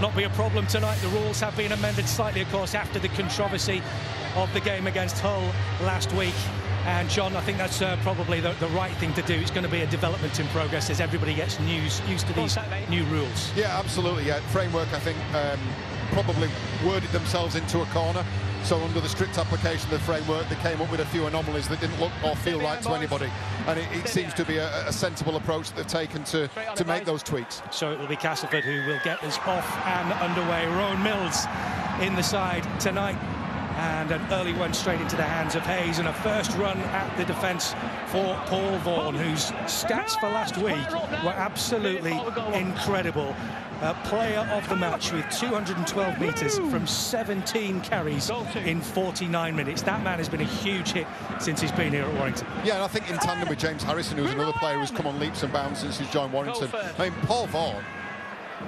not be a problem tonight. The rules have been amended slightly, of course, after the controversy of the game against Hull last week. And John, I think that's probably the right thing to do. It's going to be a development in progress as everybody gets used to these new rules. Yeah, absolutely. Yeah, framework, I think, probably worded themselves into a corner. So under the strict application of the framework, they came up with a few anomalies that didn't look or feel right to anybody. And it seems to be a sensible approach that they've taken to make those tweaks. So it will be Castleford who will get us off and underway. Rowan Mills in the side tonight. And an early one straight into the hands of Hayes, and a first run at the defence for Paul Vaughan, whose stats for last week were absolutely incredible. Player of the match with 212 metres from 17 carries in 49 minutes. That man has been a huge hit since he's been here at Warrington. Yeah, and I think in tandem with James Harrison, who's another player who's come on leaps and bounds since he's joined Warrington. I mean, Paul Vaughan,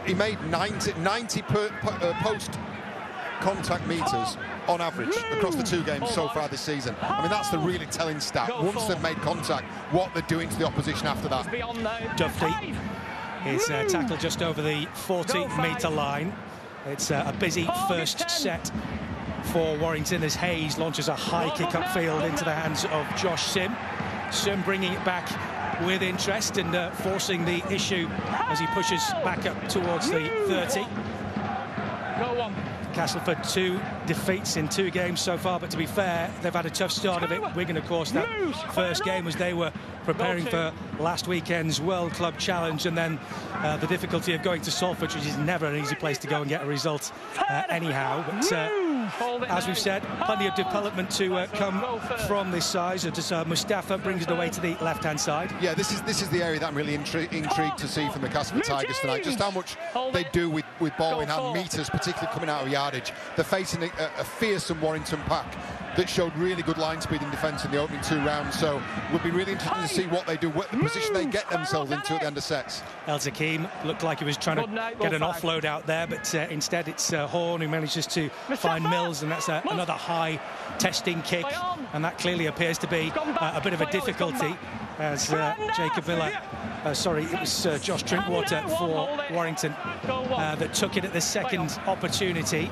he made 90 post contact meters on average across the 2 games so far this season. I mean, that's the really telling stat. Once they've made contact, what they're doing to the opposition after that. Duffy is tackled just over the 40-metre line. It's a busy first set for Warrington as Hayes launches a high kick upfield into the hands of Josh Sim. Sim bringing it back with interest and forcing the issue as he pushes back up towards the 30. Go on. Castleford 2 defeats in 2 games so far, but to be fair, they've had a tough start of it. Wigan, of course, that first game was they were preparing for last weekend's World Club Challenge, and then the difficulty of going to Salford, which is never an easy place to go and get a result anyhow. But as we've said, plenty of development to come from this side. So Mustafa brings it away to the left-hand side. Yeah, this is the area that I'm really intrigued to see from the Castleford Tigers tonight. Just how much they do with ball in hand, metres, particularly coming out of yardage. They're facing a fearsome Warrington pack that showed really good line speed in defence in the opening 2 rounds. So we'll be really interested to see what they do, what the position they get themselves into at the end of sets. El Zakim looked like he was trying to get an offload out there, but instead it's Horn who manages to find Mills, and that's another high testing kick, and that clearly appears to be a bit of a difficulty as Jacob Miller, sorry, it was Josh Drinkwater for Warrington that took it at the second opportunity.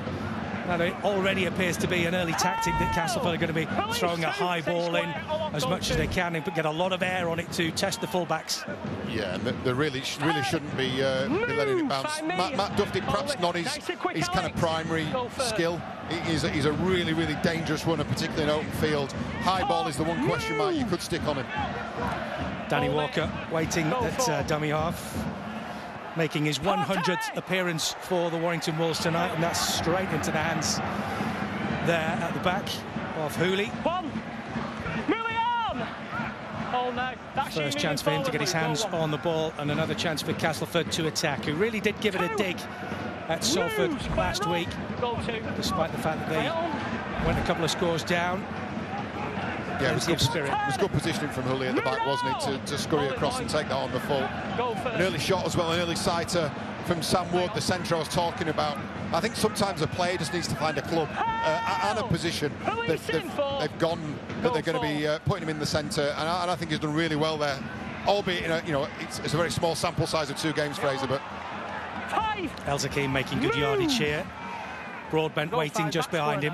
And it already appears to be an early tactic that Castleford are going to be throwing a high ball in as much as they can and get a lot of air on it to test the fullbacks. Yeah, they really shouldn't be letting it bounce. Matt Duffy, perhaps not his kind of primary skill. He's a really, really dangerous runner, particularly in open field. High ball is the one question mark you could stick on him. Danny Walker waiting at dummy half, making his 100th appearance for the Warrington Wolves tonight, and that's straight into the hands there at the back of Hooley. First chance for him to get his hands on the ball, and another chance for Castleford to attack, who really did give it a dig at Salford last week, despite the fact that they went a couple of scores down. Yeah, it was good positioning from Hooley at the back, wasn't it, to scurry across and take that on the full. An early shot as well, an early sighter from Sam Wood, the centre I was talking about. I think sometimes a player just needs to find a club and a position. They've gone that they're going to be putting him in the centre, and I think he's done really well there. Albeit, it's a very small sample size of 2 games, Fraser, but El Zakim making good yardage here. Broadbent waiting just behind him.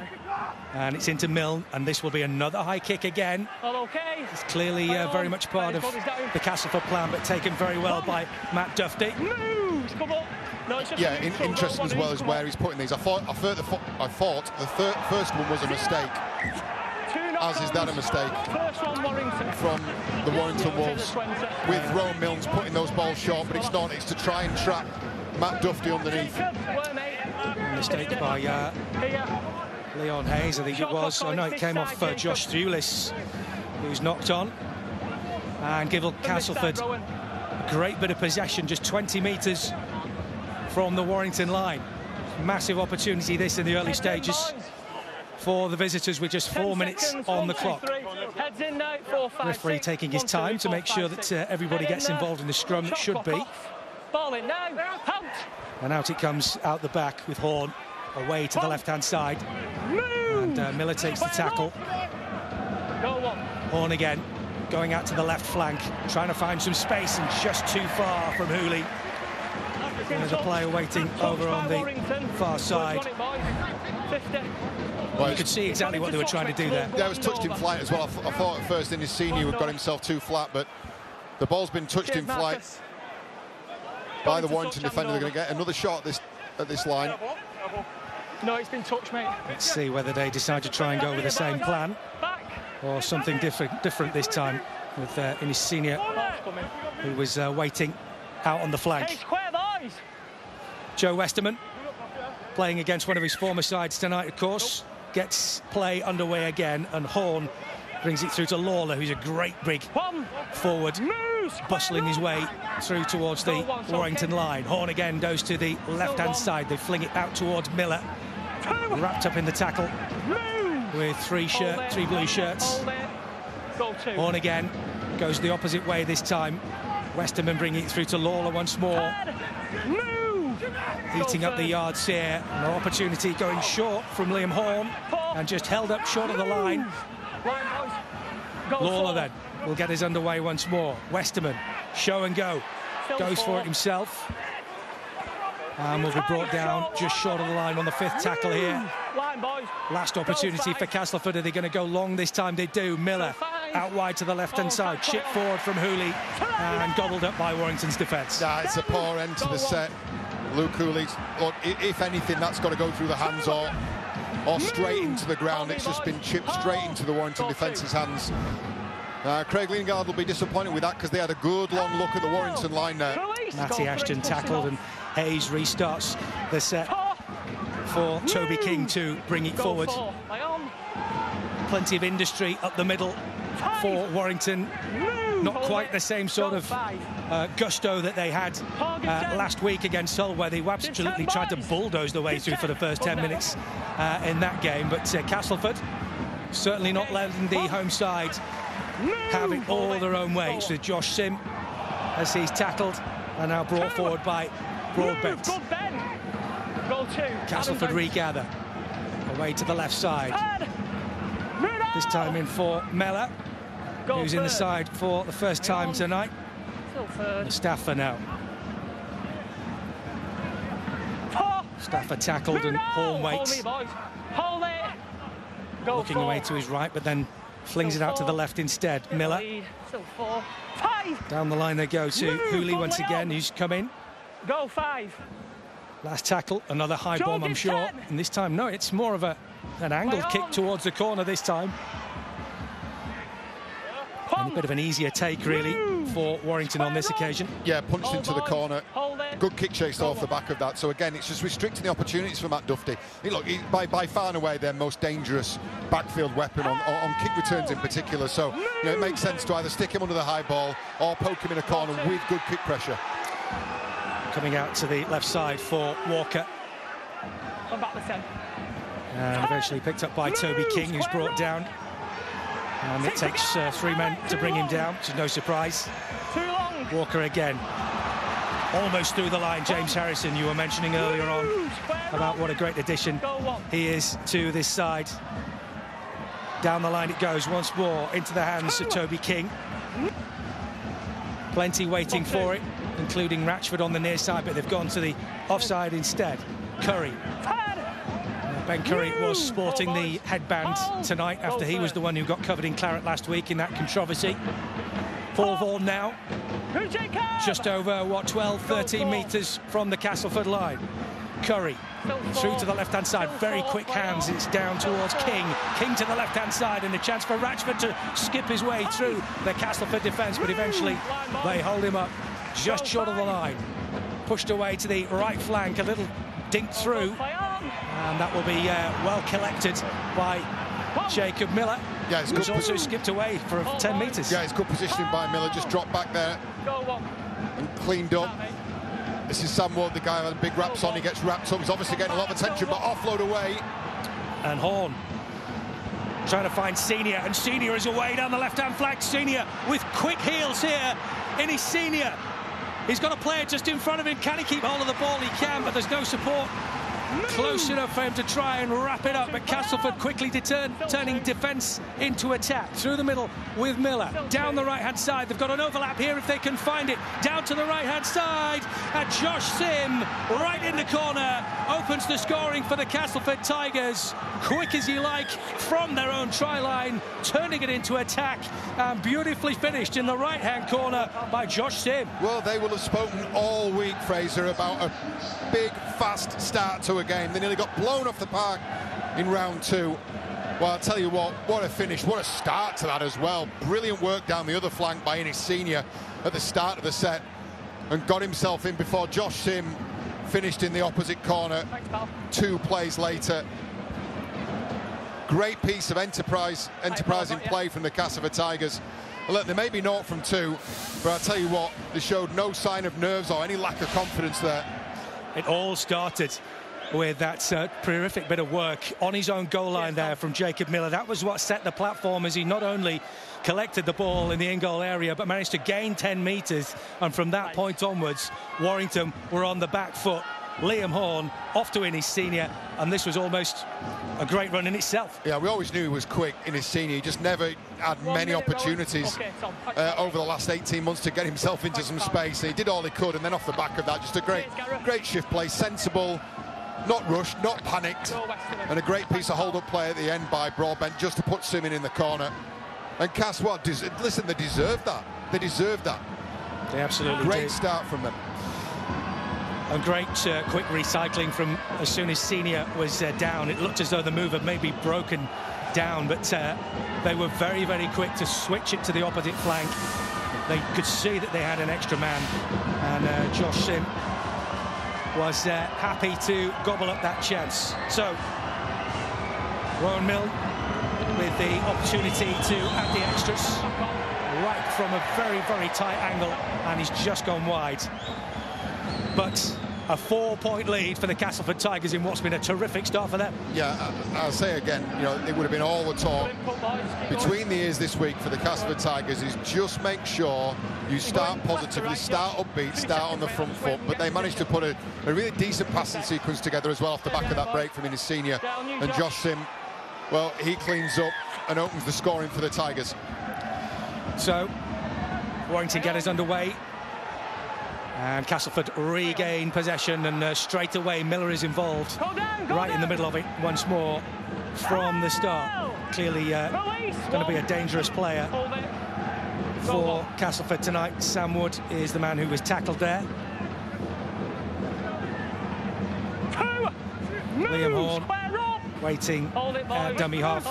And it's into Milne, and this will be another high kick again. It's clearly very much part of the Castleford plan, but taken very well by Matt Duffy. Yeah, interesting as well as where he's putting these. I thought the first one was a mistake, as is that a mistake from the Warrington Wolves, with Rowan Milnes putting those balls short, but it's not. It's to try and trap Matt Duffy underneath. Mistake by Leon Hayes, I think it was. Oh no, it came off Josh Thewlis, who's knocked on. And give Castleford a great bit of possession, just 20 metres from the Warrington line. Massive opportunity this in the early stages for the visitors with just 4 minutes on the clock. Referee taking his time to make sure that everybody gets involved in the scrum that should be. And out it comes out the back with Horn away to the left-hand side. And Miller takes the tackle. Horn again, going out to the left flank, trying to find some space, and just too far from Hooley. There's a player waiting over on the far side. Well, you could see exactly what they were trying to do there. Yeah, it was touched in flight as well. I thought at first Insigne had got himself too flat, but the ball's been touched in flight by the Warrington defender. They're going to get another shot at this line. No, it's been touched, mate. Let's see whether they decide to try and go with the same plan or something different this time with Insigne, who was waiting out on the flank. Joe Westerman playing against one of his former sides tonight, of course, gets play underway again, and Horn brings it through to Lawler, who's a great big forward, bustling his way through towards the Warrington line. Horn again goes to the left-hand side. They fling it out towards Miller, wrapped up in the tackle with three blue shirts. Horn again goes the opposite way this time. Westerman bringing it through to Lawler once more. Heating up the yards here. No opportunity, going short from Liam Horn, and just held up short of the line. Lawler then will get us underway once more. Westerman, show and go, goes for it himself, and will be brought down just short of the line on the fifth tackle here. Last opportunity for Castleford. Are they going to go long this time? They do. Miller out wide to the left-hand side, chip forward from Hooley, and gobbled up by Warrington's defence. It's a poor end to the set. Luke Hooley, look, if anything, that's got to go through the hands or straight into the ground. It's just been chipped straight into the Warrington defence's hands. Craig Lingard will be disappointed with that, because they had a good long look at the Warrington line there. Matty Ashton tackled, and Hayes restarts the set for Toby King to bring it forward. Plenty of industry up the middle for Warrington. Not quite the same sort of gusto that they had last week against Hull, where they absolutely tried to bulldoze the way through for the first 10 minutes in that game. But Castleford certainly not letting the home side have it all their own way. It's with Josh Sim as he's tackled and now brought forward by Broadbent. Castleford regather away to the left side. This time in for Mellor, who's in the side for the first time tonight. Mustafa now. Mustafa tackled, and Horn waits. Looking away to his right, but then flings it out to the left instead. Miller. Down the line they go to Hooley once again, who's come in. Last tackle, another high bomb, I'm sure. And this time, no, it's more of an angled kick towards the corner this time. And a bit of an easier take, really, for Warrington on this occasion. Yeah, punched into the corner. Good kick chased off the back of that. So again, it's just restricting the opportunities for Matt Dufty. Look, by far and away their most dangerous backfield weapon on kick returns in particular. So it makes sense to either stick him under the high ball or poke him in a corner with good kick pressure. Coming out to the left side for Walker. And eventually picked up by Toby King, who's brought down. And it takes 3 men to bring him down, which is no surprise. Walker again. Almost through the line. James Harrison, you were mentioning earlier on about what a great addition he is to this side. Down the line it goes once more into the hands of Toby King. Plenty waiting for it, including Ratchford on the near side, but they've gone to the offside instead. Curry. Ben Curry was sporting the headband tonight after he was the one who got covered in claret last week in that controversy. Paul Vaughan now, just over, 12, 13 metres from the Castleford line. Curry through to the left-hand side, very quick hands, it's down towards King. King to the left-hand side, and a chance for Ratchford to skip his way through the Castleford defence, but eventually they hold him up just short of the line. Pushed away to the right flank, a little dink through, and that will be well collected by Jacob Miller, who's also skipped away for 10 metres. Yeah, it's good positioning by Miller, just dropped back there and cleaned up. This is Sam Ward, the guy with big wraps on. He gets wrapped up, he's obviously getting a lot of attention, but offload away. And Horn trying to find Senior, and Senior is away down the left-hand flank. Senior with quick heels here. Senior. He's got a player just in front of him. Can he keep hold of the ball? He can, but there's no support Close enough for him to try and wrap it up, but Castleford quickly turning defence into attack. Through the middle with Miller. Down the right-hand side. They've got an overlap here if they can find it. Down to the right-hand side. And Josh Sim, right in the corner, opens the scoring for the Castleford Tigers. Quick as you like from their own try line, turning it into attack, and beautifully finished in the right-hand corner by Josh Sim. Well, they will have spoken all week, Fraser, about a big, fast start to a game. They nearly got blown off the park in round 2. Well, I'll tell you what a finish, what a start to that as well. Brilliant work down the other flank by Innis Senior at the start of the set and got himself in before Josh Sim finished in the opposite corner. 2 plays later. Great piece of enterprising play from the Castleford Tigers. Look, they may be 0 from 2, but I'll tell you what, they showed no sign of nerves or any lack of confidence there. It all started with that terrific bit of work on his own goal line there from Jacob Miller. That was what set the platform, as he not only collected the ball in the in-goal area but managed to gain 10 metres, and from that point onwards Warrington were on the back foot. Liam Horn off to Innis Senior, and this was almost a great run in itself. Yeah, we always knew he was quick in his senior. He just never had many opportunities over the last 18 months to get himself into some space. He did all he could, and then off the back of that, just a great shift play, sensible, not rushed, not panicked, and a great piece of hold-up play at the end by Broadbent just to put Simon in the corner. And Cass, listen, they deserved that. They deserved that. They absolutely did. Great start from them. And great quick recycling from as soon as Senior was down. It looked as though the move had maybe broken down, but they were very, very quick to switch it to the opposite flank. They could see that they had an extra man, and Josh Sim was happy to gobble up that chance. So Rowan Mill with the opportunity to add the extras right from a very, very tight angle, and he's just gone wide. But a 4-point lead for the Castleford Tigers in what's been a terrific start for them. Yeah, I'll say again, you know, it would have been all the talk between the ears this week for the Castleford Tigers is just make sure you start positively, start upbeat, start on the front foot. But they managed to put a really decent passing sequence together as well off the back of that break from Innis Senior. And Josh Sim, well, he cleans up and opens the scoring for the Tigers. So Warrington get us underway. And Castleford regain possession, and straight away Miller is involved right in the middle of it once more from the start. Clearly going to be a dangerous player for Castleford tonight. Sam Wood is the man who was tackled there. Liam Horn waiting at dummy half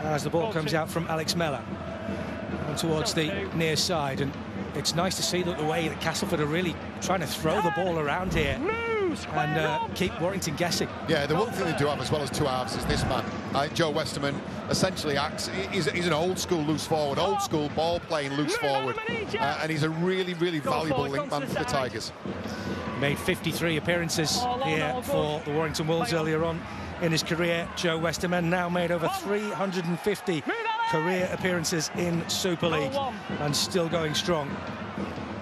as the ball comes out from Alex Mellor and towards the near side. And it's nice to see that the way that Castleford are really trying to throw the ball around here and keep Warrington guessing. Yeah, the one thing they do have as well as 2 halves is this man. Joe Westerman essentially acts, he's an old school loose forward, old school ball playing loose forward, and he's a really, really valuable link man for the Tigers. Made 53 appearances here for the Warrington Wolves earlier on in his career. Joe Westerman now made over 350 career appearances in Super League and still going strong.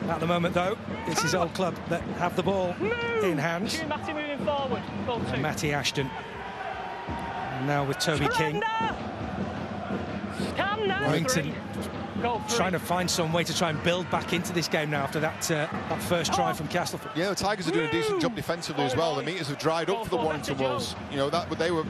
At the moment, though, it's his old club that have the ball in hand. And Matty Ashton. And now with Toby King. Warrington trying to find some way to try and build back into this game now after that first try from Castleford. Yeah, the Tigers are doing a decent job defensively as well. The meters have dried up for the Warrington Wolves. You know, they were,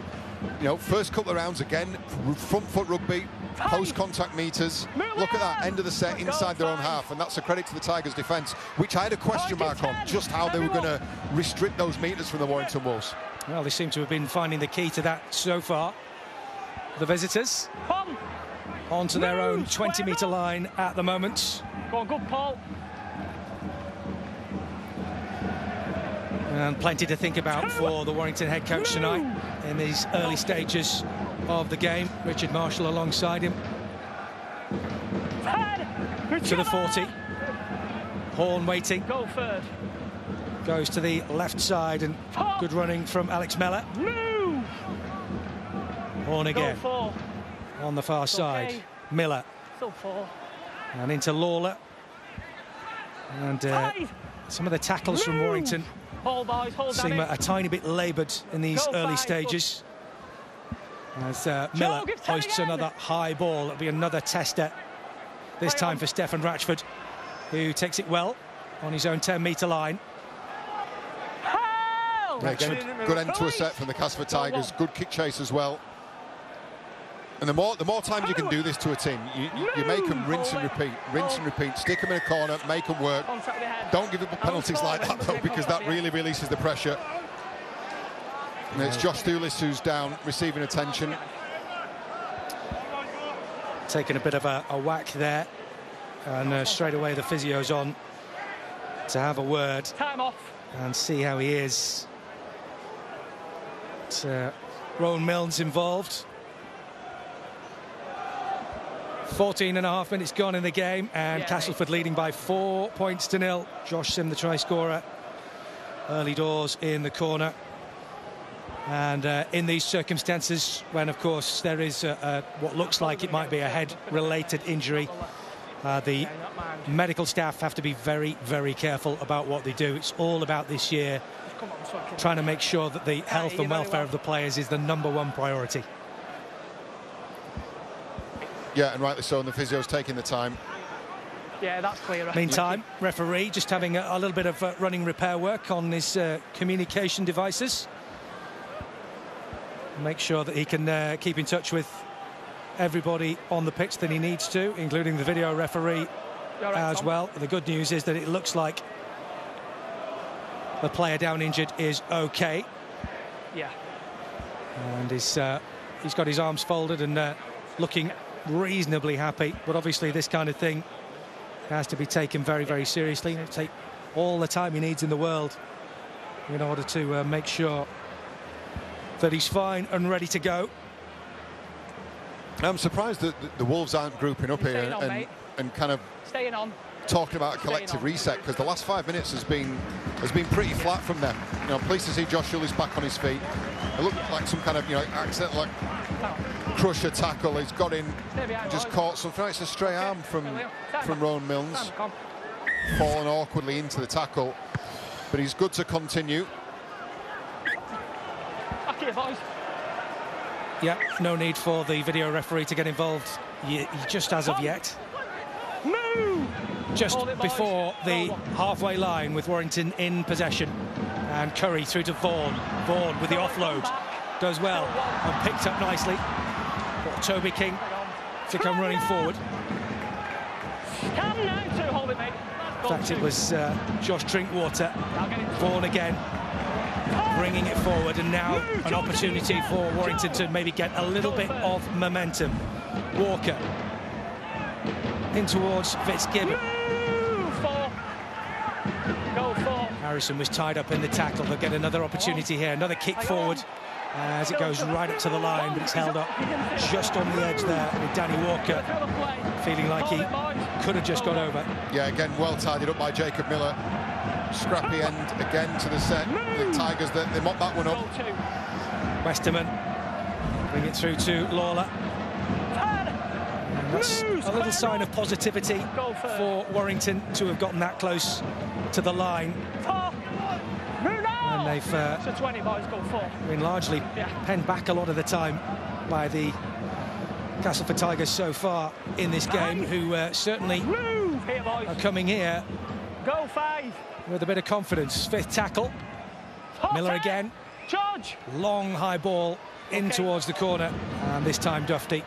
you know, first couple of rounds again, front foot rugby, post-contact meters. Look at that, end of the set inside their own half, and that's a credit to the Tigers' defence, which I had a question mark on, just how they were going to restrict those meters from the Warrington Wolves. Well, they seem to have been finding the key to that so far. The visitors onto their own 20-metre line at the moment. Go on, good Paul. And plenty to think about for the Warrington head coach tonight in these early stages of the game. Richard Marshall alongside him. To the 40. Horn waiting. Go third. Goes to the left side, and good running from Alex Mellor. Horn again. On the far side. Okay. Miller. And into Lawler. And some of the tackles from Warrington Seem a tiny bit laboured in these early stages. As Miller hoists another high ball. It'll be another tester, this time for Stefan Ratchford, who takes it well on his own 10-metre line. Yeah, again, good end to a set from the Castleford Tigers. Good kick chase as well. And the more times you can do this to a team, you make them rinse and repeat, stick them in a corner, make them work. Don't give up penalties like that, though, because that really releases the pressure. And it's Josh Thulis who's down, receiving attention. Taking a bit of a whack there. And straight away the physio's on to have a word. Time off. And see how he is. It's Rowan Milnes involved. 14.5 minutes gone in the game, and Castleford leading by 4 points to 0. Josh Sim, the try scorer, early doors in the corner. And in these circumstances, when of course there is what looks like it might be a head-related injury, the medical staff have to be very, very careful about what they do. It's all about this year trying to make sure that the health and welfare of the players is the #1 priority. Yeah, and rightly so, and the physio's taking the time. Yeah, that's clear. Meantime, referee just having a little bit of running repair work on his communication devices. Make sure that he can keep in touch with everybody on the pitch that he needs to, including the video referee as well. The good news is that it looks like the player down injured is okay. Yeah. And he's got his arms folded and looking reasonably happy, but obviously this kind of thing has to be taken very, very seriously. It'll take all the time he needs in the world in order to make sure that he's fine and ready to go. I'm surprised that the Wolves aren't grouping up here and kind of talking about a collective reset, because the last 5 minutes has been pretty flat from them. You know, pleased to see Josh Tullis back on his feet. It looked like some kind of, you know, accident, like crusher tackle. He's got in, just caught something. It's a stray arm from Rowan Milnes, fallen awkwardly into the tackle, but he's good to continue. Yeah, no need for the video referee to get involved just as of yet. Just before the halfway line with Warrington in possession, and Curry through to Vaughan. Vaughan with the offload does well and picked up nicely. Got Toby King to come running forward. In fact, it was Josh Drinkwater. Vaughan again bringing it forward, and now an opportunity for Warrington to maybe get a little bit of momentum. Walker in towards Fitzgibbon. Harrison was tied up in the tackle. They'll get another opportunity here, another kick forward as it goes right up to the line, but it's held up just on the edge there with Danny Walker feeling like he could have just got over. Yeah, again, well tidied up by Jacob Miller. Scrappy end again to the set. The Tigers, they mop that one up. Westerman bring it through to Lawler. And that's a little sign of positivity for Warrington to have gotten that close to the line. And they've been largely penned back a lot of the time by the Castleford Tigers so far in this game, who certainly are coming here with a bit of confidence. Fifth tackle. Miller again. Long high ball in towards the corner, and this time Dufty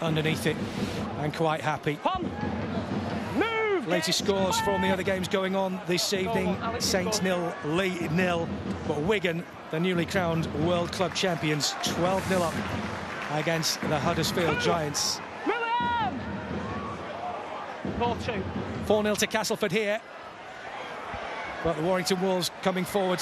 underneath it and quite happy. Latest scores from the other games going on this evening: Saints 0, Leigh 0, but Wigan, the newly crowned World Club champions, 12-0 up against the Huddersfield Giants. 4-0 to Castleford here, but the Warrington Wolves coming forward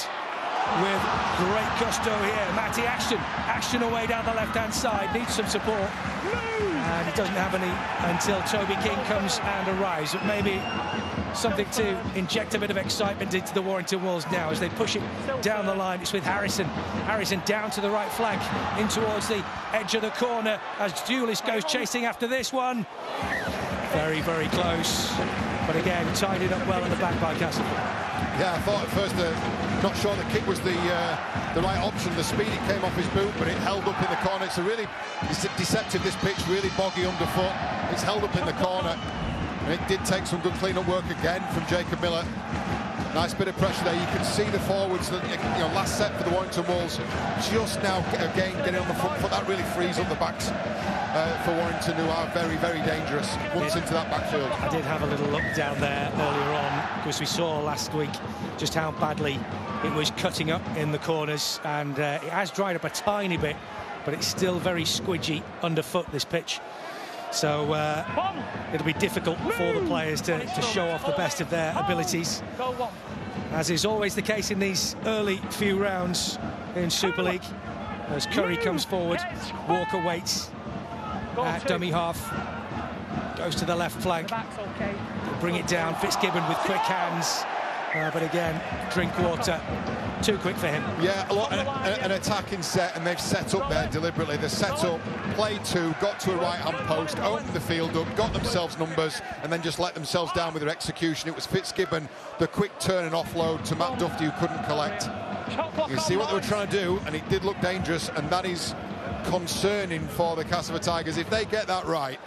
with great gusto here. Matty Ashton away down the left-hand side, needs some support, and he doesn't have any until Toby King comes and arrives. But maybe something to inject a bit of excitement into the Warrington Wolves now as they push it down the line. It's with Harrison down to the right flank, in towards the edge of the corner as Dulis goes chasing after this one. Very, very close, but again tied it up well in the back by Castleford. Yeah, I thought at first Not sure the kick was the right option. The speed it came off his boot, but it held up in the corner. It's a really deceptive, this pitch, really boggy underfoot. It's held up in the corner. And it did take some good clean-up work again from Jacob Miller. Nice bit of pressure there. You can see the forwards, that, last set for the Warrington Wolves, just now again getting on the front foot. That really frees up the backs for Warrington, who are very, very dangerous once into that backfield. I did have a little look down there earlier on, because we saw last week just how badly it was cutting up in the corners, and it has dried up a tiny bit, but it's still very squidgy underfoot, this pitch. So it'll be difficult for the players to show off the best of their abilities, as is always the case in these early few rounds in Super League. As Curry comes forward, Walker waits at dummy half, goes to the left flank, bring it down. Fitzgibbon with quick hands, but again, Drinkwater too quick for him. Yeah, an attacking set, and they've set up there deliberately. They set up, played two, got to a right-hand post, opened the field up, got themselves numbers, and then just let themselves down with their execution. It was Fitzgibbon, the quick turn and offload to Matt Dufty, who couldn't collect. You see what they were trying to do, and it did look dangerous, and that is concerning for the Castleford Tigers. If they get that right,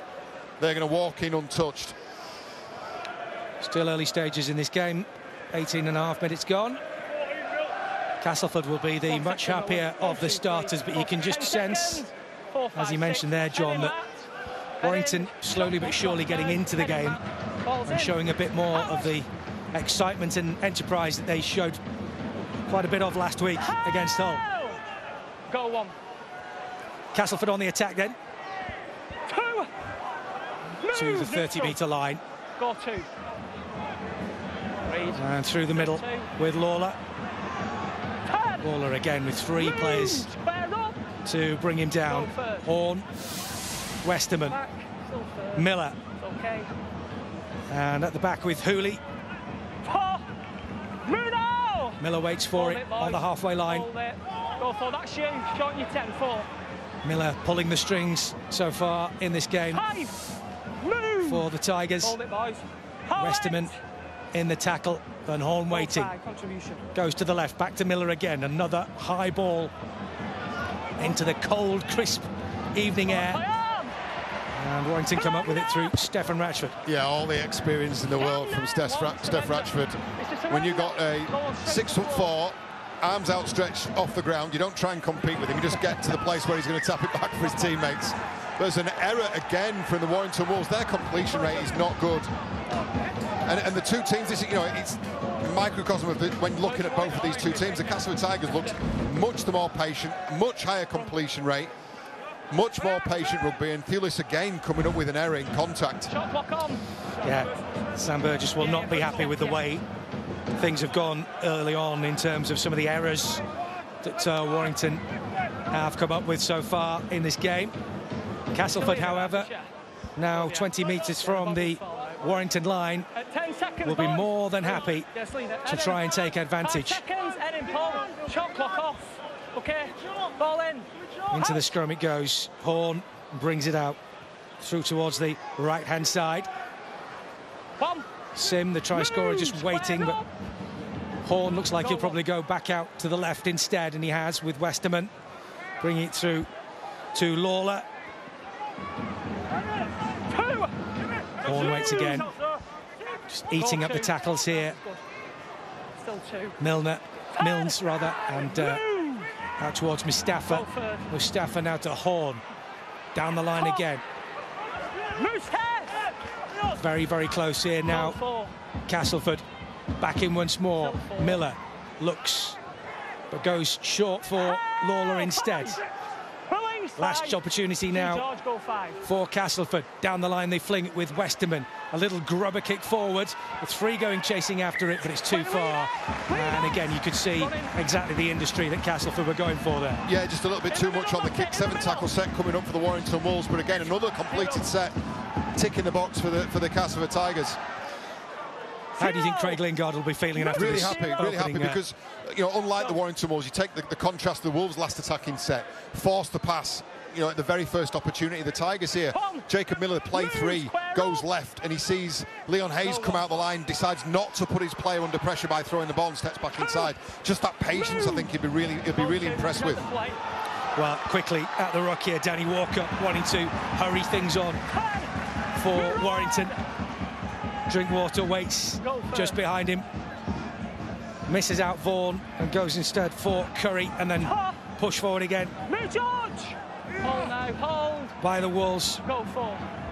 they're going to walk in untouched. Still early stages in this game. 18.5 minutes gone. Castleford will be the much happier of the starters, but you can just sense, as you mentioned there, John, that Warrington slowly but surely getting into the game and showing a bit more of the excitement and enterprise that they showed quite a bit of last week against Hull. Go on. Castleford on the attack then. To the 30-metre line. Go two. And through the middle with Lawler. Lawler again with three players to bring him down. Horn, Westerman, Miller. And at the back with Hooley. Miller waits for it on the halfway line. Go for that shoe, short your 10-4. Miller pulling the strings so far in this game for the Tigers. Westerman in the tackle, and Horn waiting. Goes to the left, back to Miller again. Another high ball into the cold, crisp evening air. And Warrington come up with it through Stefan Ratchford. Yeah, all the experience in the world from Steph Ratchford. When you've got a 6'4", arms outstretched off the ground, you don't try and compete with him. You just get to the place where he's going to tap it back for his teammates. There's an error again from the Warrington Wolves. Their completion rate is not good. And the two teams, it's a microcosm of when looking at both of these two teams. The Castleford Tigers looked much the more patient, much higher completion rate, much more patient rugby, and Thulis again coming up with an error in contact. Yeah, Sam Burgess will not be happy with the way things have gone early on in terms of some of the errors that Warrington have come up with so far in this game. Castleford, however, now 20 metres from the Warrington line, will be more than happy to try and take advantage. Into the scrum it goes. Horn brings it out through towards the right-hand side. Sim, the try scorer, just waiting, but Horn looks like he'll probably go back out to the left instead, and he has, with Westerman bringing it through to Lawler. Horn waits again, just eating up the tackles here. Milnes rather, and out towards Mustafa. Mustafa now to Horn, down the line again. Very, very close here now. Castleford back in once more. Miller looks, but goes short for Lawler instead. Last opportunity now for Castleford. Down the line they fling it with Westerman. A little grubber kick forward, with three going chasing after it, but it's too far. And again, you could see exactly the industry that Castleford were going for there. Yeah, just a little bit too much on the kick. 7-tackle set coming up for the Warrington Wolves, but again, another completed set. Tick in the box for the Castleford Tigers. How do you think Craig Lingard will be feeling after really this? Really happy, because, unlike the Warrington Wolves, you take the contrast of the Wolves' last attacking set, force the pass, you know, at the very first opportunity. The Tigers here, Jacob Miller, play 3, goes left, and he sees Leon Hayes come out the line, decides not to put his player under pressure by throwing the ball and steps back inside. Just that patience, I think he'll be really impressed with. Well, quickly at the ruck here, Danny Walker wanting to hurry things on for Warrington. Drinkwater waits just behind him, misses out Vaughan and goes instead for Curry, and then push forward again by the Wolves,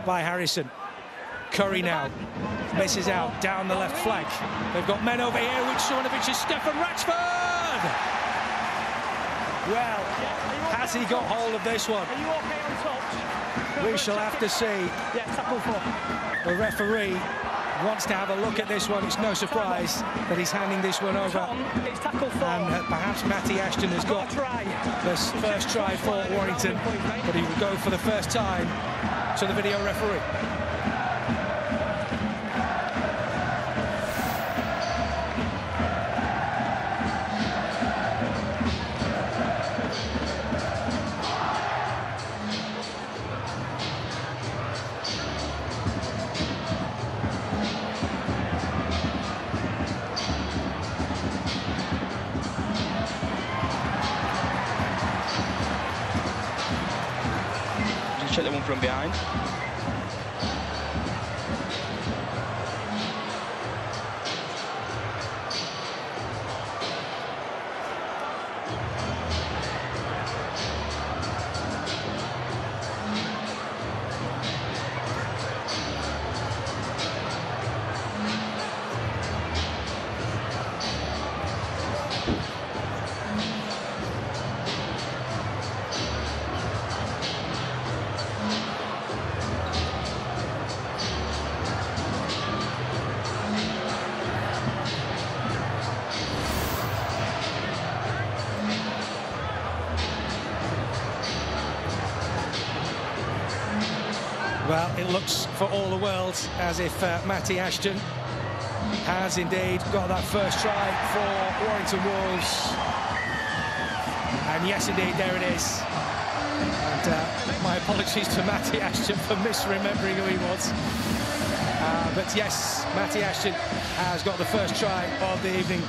by Harrison. Curry now misses out down the left flank. They've got men over here, which Simonovic is Stefan Ratchford. Well, has he got hold of this one? We shall have to see. The referee wants to have a look at this one. It's no surprise that he's handing this one over. And perhaps Matty Ashton has got this first try for Warrington, but he will go for the first time to the video referee. Check the one from behind. Well, it looks for all the world as if Matty Ashton has indeed got that first try for Warrington Wolves. And yes, indeed, there it is. And my apologies to Matty Ashton for misremembering who he was. But yes, Matty Ashton has got the first try of the evening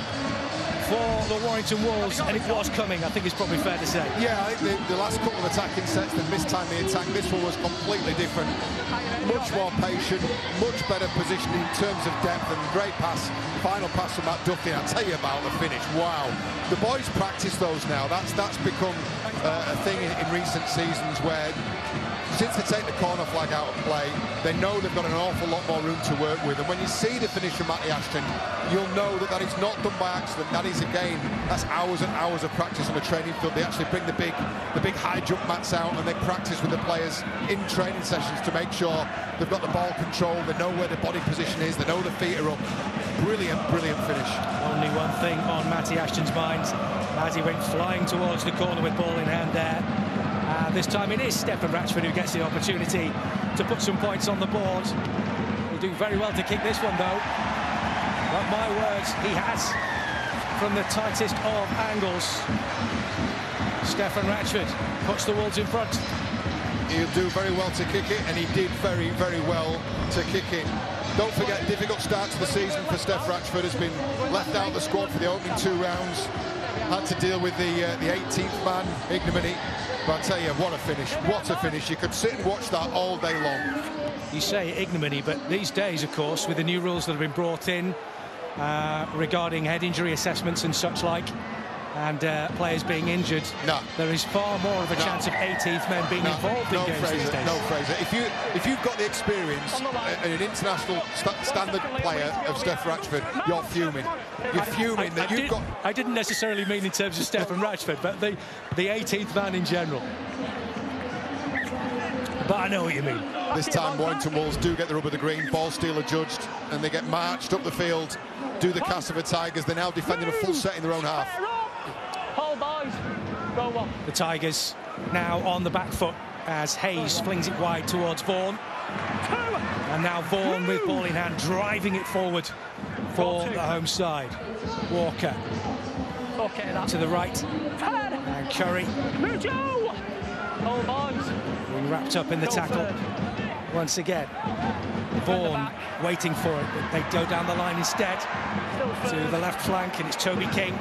for the Warrington Wolves, and it was coming, I think it's probably fair to say. Yeah, I think the last couple of attacking sets, they mistimed the attack. This one was completely different. Much more patient, much better positioning in terms of depth, and great pass, final pass from Matt Duffy. I'll tell you about the finish. Wow. The boys practice those now. That's become a thing in recent seasons where, since they take the corner flag out of play, they know they've got an awful lot more room to work with. And when you see the finish from Matty Ashton, you'll know that is not done by accident. That is, again, that's hours and hours of practice on the training field. They actually bring the big high jump mats out, and they practice with the players in training sessions to make sure they've got the ball control, they know where the body position is, they know the feet are up. Brilliant, brilliant finish. Only one thing on Matty Ashton's mind as he went flying towards the corner with ball in hand there. This time it is Stefan Ratchford who gets the opportunity to put some points on the board. He'll do very well to kick this one, though. But my words, he has, from the tightest of angles. Stefan Ratchford puts the Wolves in front. He'll do very well to kick it, and he did very, very well to kick it. Don't forget, difficult start to the season for Steph Ratchford. Has been left out of the squad for the opening 2 rounds. Had to deal with the 18th man, ignominy. But I tell you, what a finish, what a finish. You could sit and watch that all day long. You say ignominy, but these days, of course, with the new rules that have been brought in regarding head injury assessments and such like, and players being injured, there is far more of a chance of 18th men being involved in games these days. No, Fraser. If you've got the experience and an international standard player of Steph Ratchford, you're fuming. You're fuming that you've got... I didn't necessarily mean in terms of Stefan Ratchford, but the 18th man in general. But I know what you mean. This time, Warrington Wolves do get the rub of the green. Ball steal adjudged, and they get marched up the field. Do the Castleford Tigers. They're now defending a full set in their own half. The Tigers now on the back foot as Hayes flings it wide towards Vaughan. And now Vaughan with ball in hand, driving it forward for the home side. Walker to the right. And Curry Being wrapped up in the tackle once again. Vaughan waiting for it, but they go down the line instead to the left flank, and it's Toby King.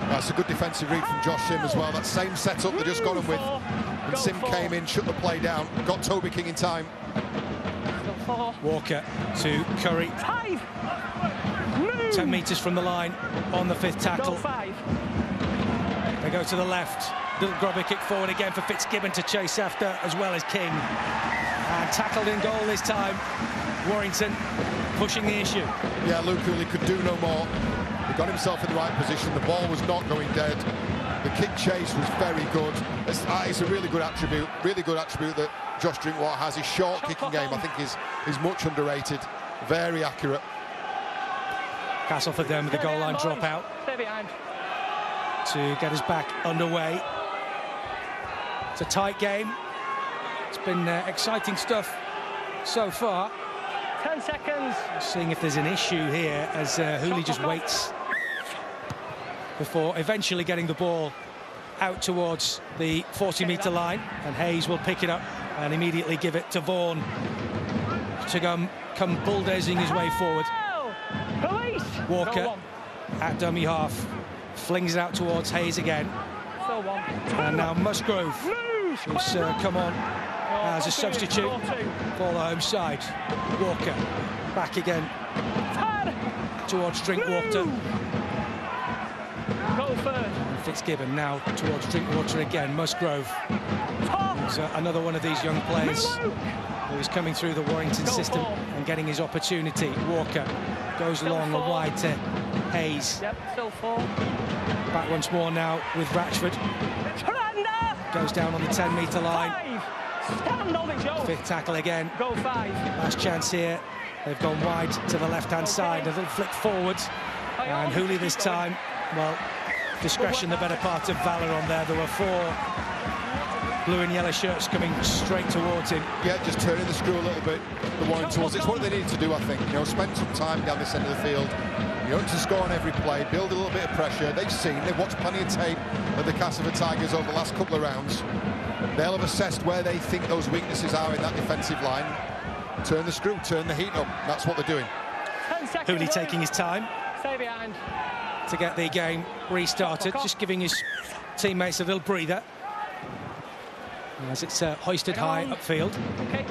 That's a good defensive read from Josh Sim as well. That same setup they just got him with. And Sim came in, shut the play down, got Toby King in time. Walker to Curry. 10 metres from the line on the 5th tackle. They go to the left. Little grubber kick forward again for Fitzgibbon to chase after, as well as King. And tackled in goal this time. Warrington pushing the issue. Yeah, Luke Hooley could do no more. He got himself in the right position. The ball was not going dead. The kick chase was very good. It's a really good attribute that Josh Drinkwater has. His short kicking game, I think, is much underrated. Very accurate. Castleford then with the goal line drop out to get us back underway. It's a tight game. It's been exciting stuff so far. 10 seconds. Seeing if there's an issue here as Hooley just waits before eventually getting the ball out towards the 40-metre line, and Hayes will pick it up and immediately give it to Vaughan to come bulldozing his way forward. Walker at dummy half flings it out towards Hayes again, and now Musgrove who's come on as a substitute for the home side. Walker back again towards Drinkwater. Fitzgibbon now towards Drinkwater again. Musgrove is another one of these young players who is coming through the Warrington system and getting his opportunity. Walker goes long and wide to Hayes. Back once more now with Ratchford. Goes down on the 10-metre line. 5th tackle again. Last chance here. They've gone wide to the left-hand side. A little flick forward. And Hooley this time, well, discretion the better part of valour on there. There were 4 blue and yellow shirts coming straight towards him. Yeah, just turning the screw a little bit. The Warrington was. It's what they needed to do, I think. You know, spend some time down this end of the field. You don't to score on every play, build a little bit of pressure. They've watched plenty of tape of the Castleford Tigers over the last couple of rounds. They'll have assessed where they think those weaknesses are in that defensive line. Turn the screw, turn the heat up. That's what they're doing. Hooley taking his time Stay behind to get the game restarted, just giving his teammates a little breather as it's hoisted high upfield. Okay.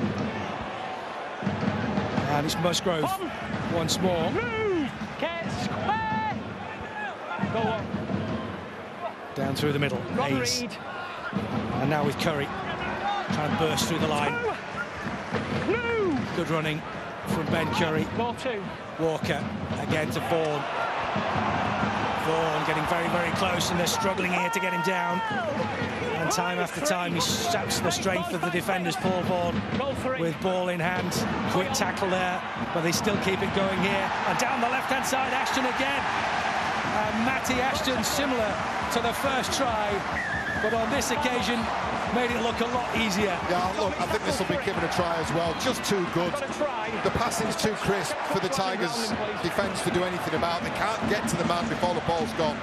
And it's Musgrove once more. Get square. Go on. Down through the middle. Hayes. And now with Curry. Trying to burst through the line. Good running from Ben Curry. Ball 2. Walker again to Vaughan. Vaughan getting very, very close, and they're struggling here to get him down. And time after time, he saps the strength of the defenders, Paul Vaughan, with ball in hand. Quick tackle there, but they still keep it going here. And down the left-hand side, Ashton again. Matty Ashton, similar to the first try, but on this occasion, made it look a lot easier. Yeah, look, I think this will be given a try as well. Just too good. The passing's too crisp for the Tigers' defence to do anything about. They can't get to the man before the ball's gone.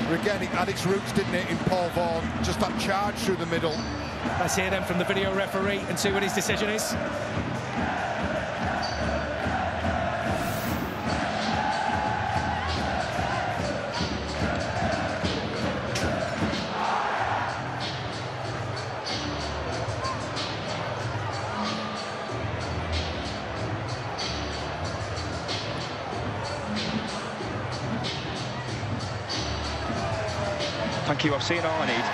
But again, it had its roots, didn't it, in Paul Vaughan? Just that charge through the middle. Let's hear them from the video referee and see what his decision is. Thank you, I've seen all I need.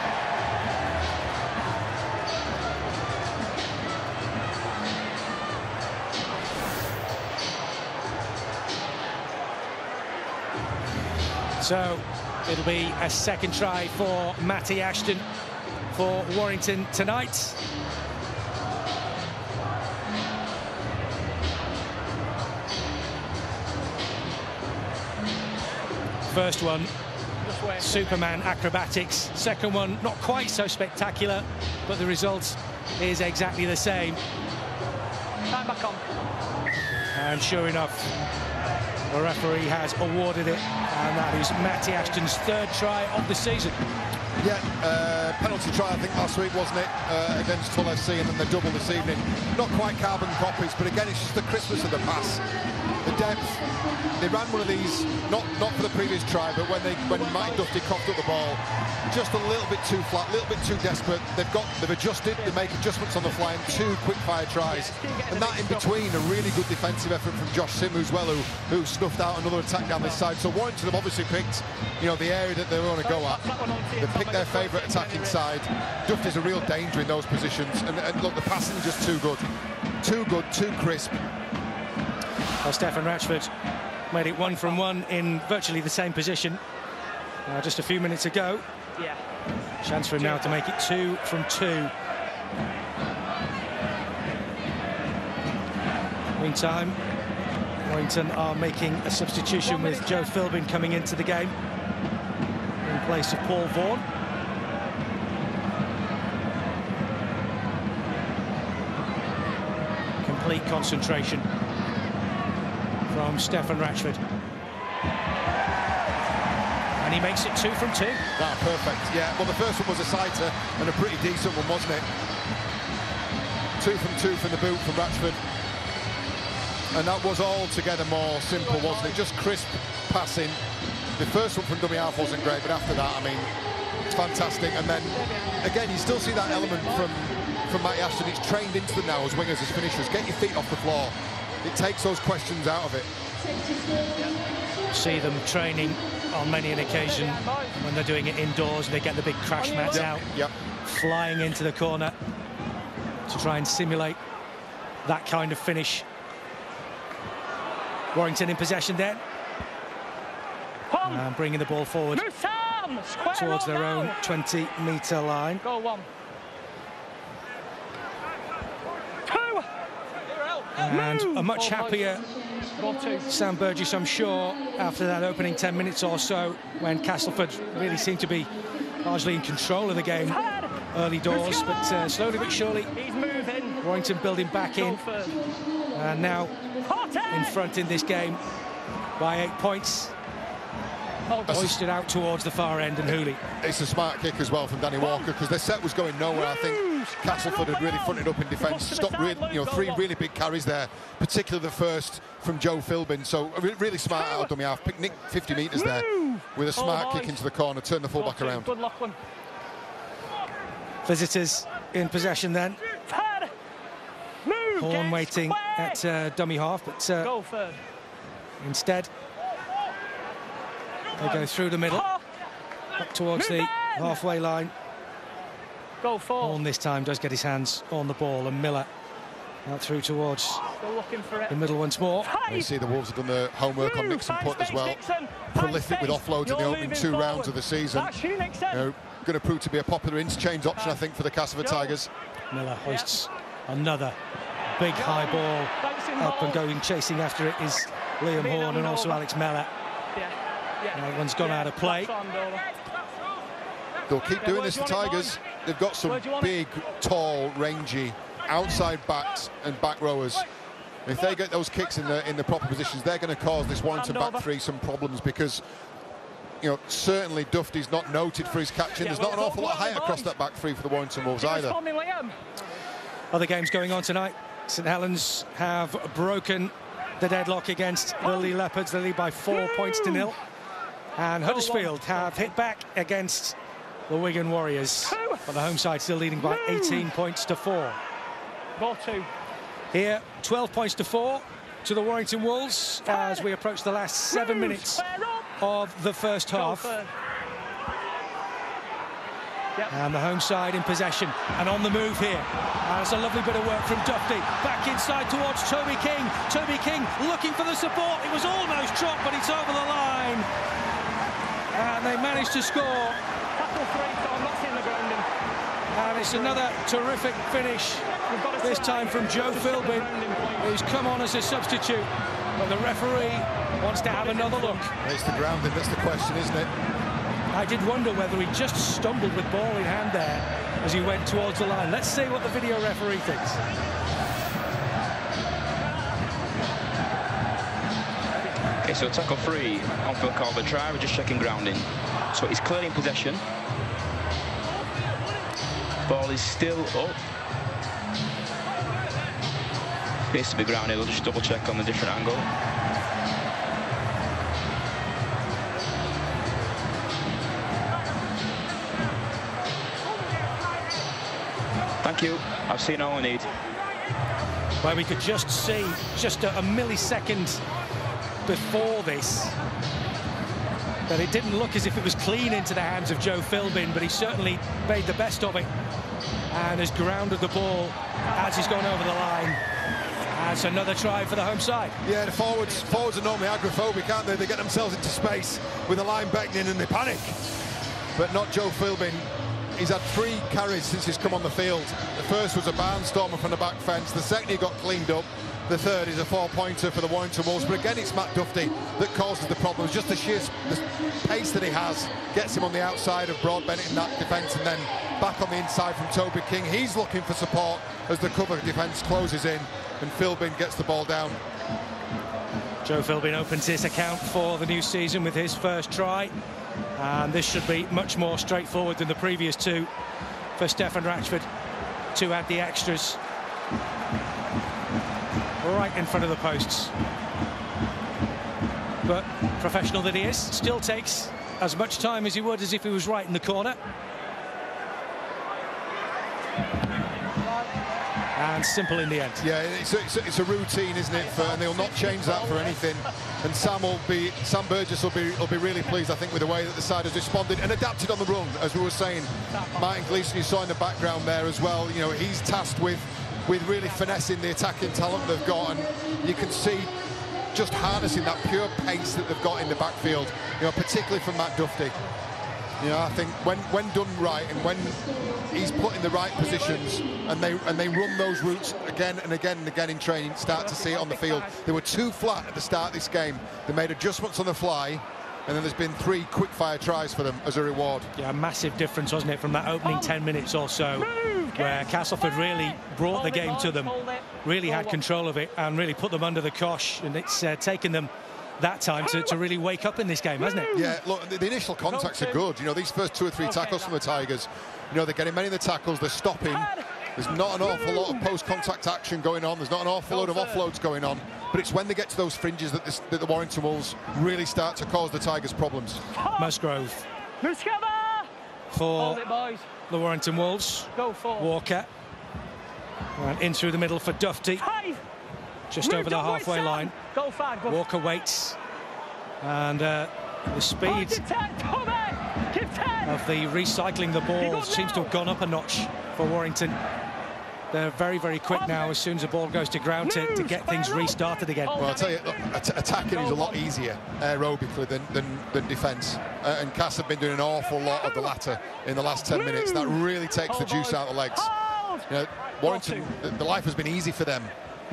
So it'll be a second try for Matty Ashton for Warrington tonight. First one, Superman acrobatics. Second one, not quite so spectacular, but the result is exactly the same. Time back on. And sure enough, the referee has awarded it, and that is Matty Ashton's 3rd try of the season. Yeah, penalty try, I think, last week, wasn't it, against Hull FC, and then the double this evening. Not quite carbon copies, but again, it's just the crispness of the pass, the depth. They ran one of these, not for the previous try, but when Matty Duffy coughed up the ball, just a little bit too flat, a little bit too desperate. They've adjusted, they make adjustments on the fly, and 2 quick-fire tries. And that in between, a really good defensive effort from Josh Sim as well, who snuffed out another attack down this side. So Warrington have obviously picked, you know, the area that they want to go at. They picked their favourite attacking side. Duffy's a real danger in those positions, and look, the passing is just too good, too crisp. Well, Stefan Ratchford made it 1 from 1 in virtually the same position just a few minutes ago. Yeah. Chance for him now to make it 2 from 2. Meantime, Warrington are making a substitution with Joe Philbin coming into the game in place of Paul Vaughan. Complete concentration from Stefan Ratchford. And he makes it 2 from 2. Ah, perfect. Yeah, well, the first one was a sighter and a pretty decent one, wasn't it? 2 from 2 from the boot from Ratchford. And that was altogether more simple, wasn't it? Just crisp passing. The first one from dummy half wasn't great, but after that, I mean, it's fantastic. And then, again, you still see that element from Matty Ashton. He's trained into them now as wingers, as finishers. Get your feet off the floor. It takes those questions out of it. See them training on many an occasion when they're doing it indoors. They get the big crash mats out, flying into the corner to try and simulate that kind of finish. Warrington in possession then, and bringing the ball forward towards their own 20-metre line. Goal 1. And a much happier Sam Burgess, I'm sure, after that opening 10 minutes or so, when Castleford really seemed to be largely in control of the game early doors, but slowly but surely Warrington building back in, and now in front in this game by 8 points. Hoisted out towards the far end, and Hooley. It's a smart kick as well from Danny Walker, because their set was going nowhere. I think Castleford had really fronted up in defence, stopped really, you know, 3 really big carries there, particularly the first from Joe Philbin. So really smart out of dummy half, nicked 50 metres there with a smart kick into the corner, turned the full-back around. Visitors in possession then. Horn waiting at dummy half, but instead they go through the middle, up towards the halfway line. Horn this time does get his hands on the ball, and Miller out through towards the middle once more. You see the Wolves have done the homework on Nixon Putt as well. Prolific with offloads in the opening 2 rounds of the season. You know, going to prove to be a popular interchange option, I think, for the Castleford Tigers. Miller hoists another big high ball up, and going chasing after it is Liam Horn and also Alex Mellor. That one's gone out of play. They'll keep doing this, the Tigers. They've got some big, tall, rangy outside backs and back rowers. If they get those kicks in the proper positions, they're going to cause this Warrington back 3 some problems, because, you know, certainly Duffy's not noted for his catching. There's not an awful lot of height across that back 3 for the Warrington Wolves either. Other games going on tonight. St Helens have broken the deadlock against the Lee Leopards. They lead by 4 points to 0. And Huddersfield have hit back against the Wigan Warriors, but the home side still leading by 18 points to 4. Ball 2. Here, 12 points to 4 to the Warrington Wolves as we approach the last 7 minutes of the first half. And the home side in possession and on the move here. And it's a lovely bit of work from Duffy. Back inside towards Toby King. Toby King looking for the support. It was almost dropped, but it's over the line. And they managed to score. And it's another terrific finish, this time from Joe Philbin, who's come on as a substitute. But the referee wants to have another look. It's the grounding, that's the question, isn't it? I did wonder whether he just stumbled with ball in hand there as he went towards the line. Let's see what the video referee thinks. Okay, so tackle 3, on-field call the try, we're just checking grounding. So he's clearly in possession. Ball is still up. Appears to be grounded. We'll just double check on the different angle. Thank you. I've seen all I need. Well, we could just see just a millisecond before this that it didn't look as if it was clean into the hands of Joe Philbin, but he certainly made the best of it and has grounded the ball as he's gone over the line. As another try for the home side. Yeah, the forwards are normally agoraphobic, aren't they? They get themselves into space with the line beckoning and they panic. But not Joe Philbin. He's had 3 carries since he's come on the field. The first was a barnstormer from the back fence. The second he got cleaned up. The third is a 4-pointer for the Warrington Wolves. But again, it's Matt Duffy that causes the problems. Just the sheer pace that he has gets him on the outside of Broadbent in that defence, and then back on the inside from Toby King. He's looking for support as the cover defence closes in, and Philbin gets the ball down. Joe Philbin opens his account for the new season with his first try. And this should be much more straightforward than the previous 2 for Stefan Ratchford to add the extras right in front of the posts. But professional that he is, still takes as much time as he would as if he was right in the corner. And simple in the end. Yeah, it's a routine, isn't it? And they'll not change that for anything. And Sam Burgess will be really pleased, I think, with the way that the side has responded and adapted on the run, as we were saying. Martin Gleeson, you saw in the background there as well. You know, he's tasked with really finessing the attacking talent they've got, and you can see just harnessing that pure pace that they've got in the backfield. You know, particularly from Matt Duffy. You know, I think when done right and when he's put in the right positions and they run those routes again and again and again in training, start to see it on the field. They were too flat at the start of this game. They made adjustments on the fly, and then there's been 3 quick-fire tries for them as a reward. Yeah, a massive difference, wasn't it, from that opening 10 minutes or so, where Castleford really brought the game to them, really had control of it and really put them under the cosh, and it's taken them that time to really wake up in this game, hasn't it? Yeah, look, the initial contacts are good. You know, these first 2 or 3 tackles from the Tigers, you know, they're getting many of the tackles, they're stopping. There's not an awful lot of post-contact action going on. There's not an awful lot of offloads going on. But it's when they get to those fringes that the Warrington Wolves really start to cause the Tigers problems. Musgrove for the Warrington Wolves. Walker. And in through the middle for Dufty. Just over the halfway line. Walker waits. And the speed of the recycling the ball seems to have gone up a notch for Warrington. They're very, very quick now as soon as the ball goes to ground to get things restarted again. Well, I'll tell you, look, attacking is a lot easier aerobically than defence. And Cass have been doing an awful lot of the latter in the last 10 minutes. That really takes the juice out of the legs. You know, Warrington, the life has been easy for them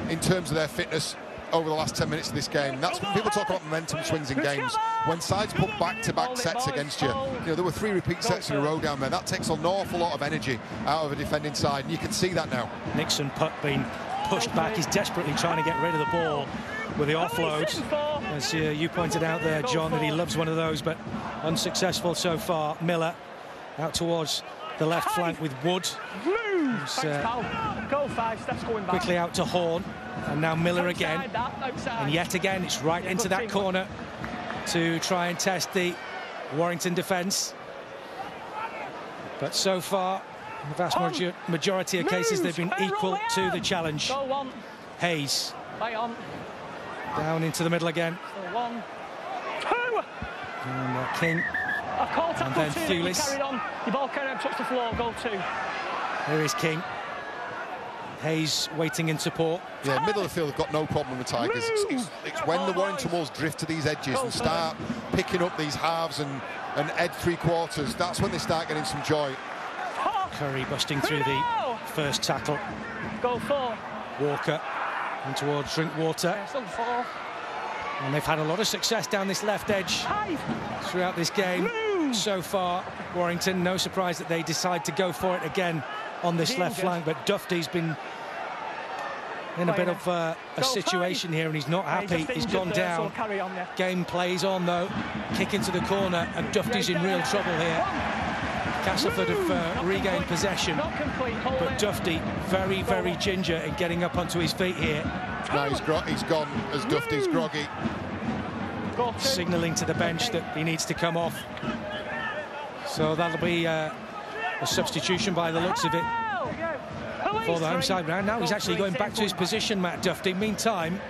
in terms of their fitness over the last 10 minutes of this game. That's when people talk about momentum swings in games. When sides put back-to-back sets against you, you know, there were 3 repeat sets in a row down there. That takes an awful lot of energy out of a defending side, and you can see that now. Nixon putt being pushed back. He's desperately trying to get rid of the ball with the offload. As you pointed out there, John, that he loves one of those, but unsuccessful so far. Miller out towards the left flank with Wood. Quickly out to Horn, and now Miller again, and yet again it's right into that corner to try and test the Warrington defence. But so far, the vast majority of cases they've been equal to the challenge. Hayes down into the middle again, and King, and then Thewlis. Here is King. Hayes waiting in support. Yeah, middle of the field have got no problem with the Tigers. It's when the Warrington Wolves drift to these edges and start picking up these halves and edge 3/4, that's when they start getting some joy. Curry busting through the first tackle. Walker in towards Drinkwater. And they've had a lot of success down this left edge throughout this game so far. Warrington, no surprise that they decide to go for it again on this left flank, but Dufty's been in a bit of a situation here and he's not happy. He's gone down. Game plays on though. Kick into the corner and Dufty's in real trouble here. Castleford have regained possession, but Dufty very, very ginger in getting up onto his feet here. No, he's gone as Dufty's groggy. Signalling to the bench that he needs to come off. So that'll be a substitution by the looks of it for the home side. Now he's actually going back to his position, Matt Dufty. Meantime,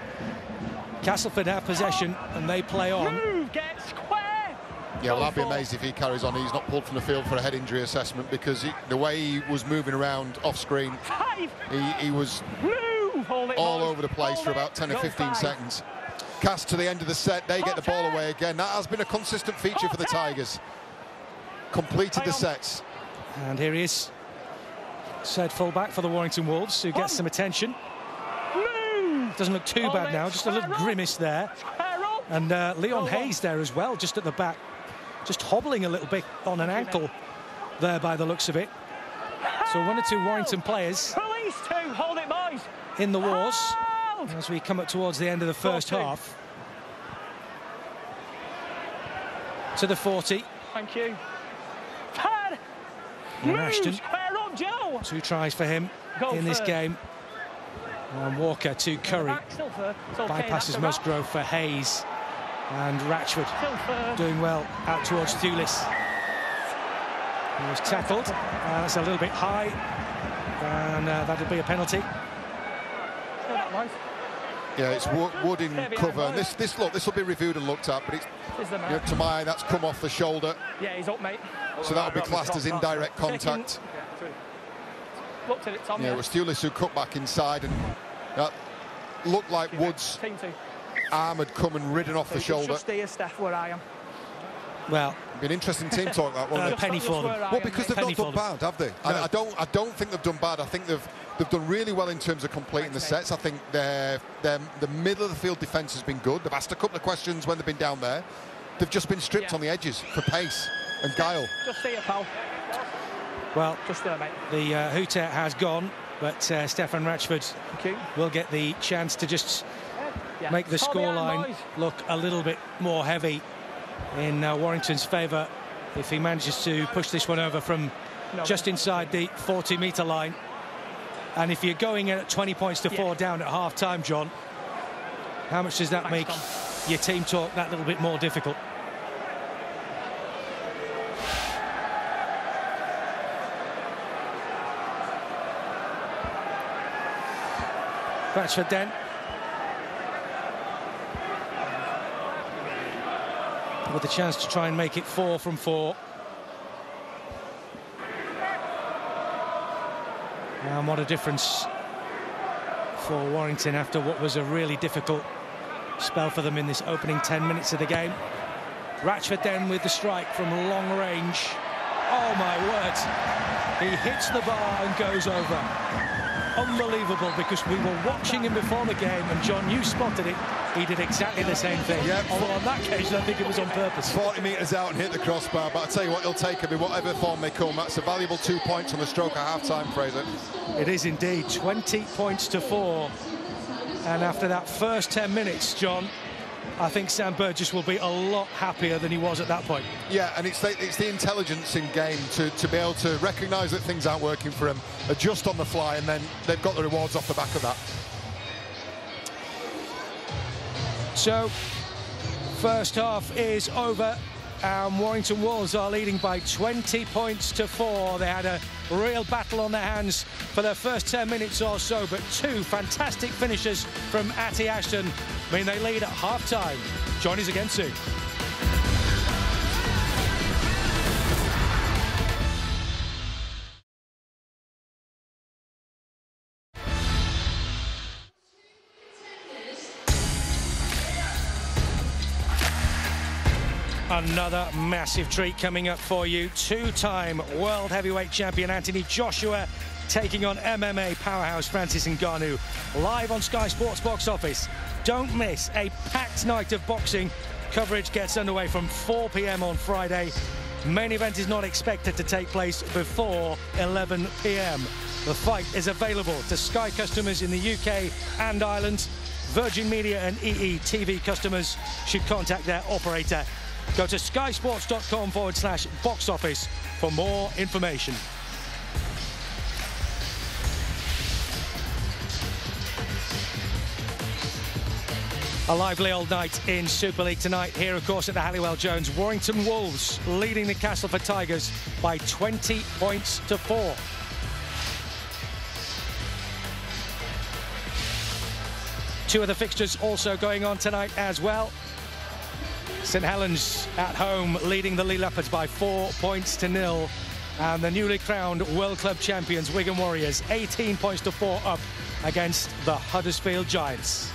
Castleford have possession and they play on. Yeah, well, I'd be amazed if he carries on. He's not pulled from the field for a head injury assessment, because the way he was moving around off screen, he was all over the place for about 10 or 15 seconds. Cast to the end of the set, they get the ball away again. That has been a consistent feature for the Tigers. Completed the sets. And here he is, said fullback for the Warrington Wolves, who gets some attention. Doesn't look too bad now, just a little grimace there. And Leon Hayes there as well, just at the back, just hobbling a little bit on an ankle there by the looks of it. So 1 or 2 Warrington players in the wars as we come up towards the end of the first half. To the 40. Thank you. And Ashton, 2 tries for him in this game. And Walker to Curry. Bypasses Musgrove for Hayes. And Ratchford doing well out towards Thulis. He was tackled. That's a little bit high. And that'll be a penalty. Yeah, it's Wood in cover. And this will be reviewed and looked at, but it's, to my eye, that's come off the shoulder. Yeah, he's up, mate. So that'll be classed as indirect contact. Looked at it, Tom. Yeah, it was Thulis who cut back inside, and that looked like Wood's arm had come and ridden off the shoulder. Just here, Steph, where I am. Well, be an interesting team talk, that one. A penny for them. Well, because they've not done bad, have they? No. I don't think they've done bad. I think they've done really well in terms of completing the sets. I think the middle of the field defence has been good. They've asked a couple of questions when they've been down there. They've just been stripped on the edges for pace and guile. Just here, pal. Well, just there, mate. The hooter has gone, but Stefan Ratchford will get the chance to just make the scoreline look a little bit more heavy in Warrington's favour if he manages to push this one over from just inside the 40-metre line. And if you're going in at 20 points to 4 down at half-time, John, how much does that make your team talk that little bit more difficult? Ratchford then. With a chance to try and make it 4 from 4. And what a difference for Warrington after what was a really difficult spell for them in this opening 10 minutes of the game. Ratchford then with the strike from long range. Oh my word, he hits the bar and goes over. Unbelievable, because we were watching him before the game, and John, you spotted it. He did exactly the same thing. Yeah, although on that occasion I think it was on purpose. 40 metres out and hit the crossbar, but I'll tell you what, he'll take him in whatever form they come. That's a valuable 2 points on the stroke at half-time, Fraser. It is indeed. 20 points to 4. And after that first 10 minutes, John, I think Sam Burgess will be a lot happier than he was at that point. Yeah, and it's the intelligence in game to be able to recognise that things aren't working for him, adjust on the fly, and then they've got the rewards off the back of that. So, first half is over, and Warrington Wolves are leading by 20 points to 4. They had a real battle on their hands for their first 10 minutes or so, but 2 fantastic finishes from Atty Ashton mean they lead at half-time. Join us again soon. Another massive treat coming up for you. 2-time world heavyweight champion Anthony Joshua taking on MMA powerhouse Francis Ngannou, live on Sky Sports Box Office. Don't miss a packed night of boxing. Coverage gets underway from 4 p.m. on Friday. Main event is not expected to take place before 11 p.m. The fight is available to Sky customers in the UK and Ireland. Virgin Media and EE TV customers should contact their operator Go to skysports.com/box office for more information. A lively old night in Super League tonight. Here, of course, at the Halliwell Jones. Warrington Wolves leading the Castleford Tigers by 20 points to 4. Two of the fixtures also going on tonight as well. St Helens at home leading the Lee Leopards by 4 points to 0. And the newly crowned World Club champions Wigan Warriors 18 points to 4 up against the Huddersfield Giants.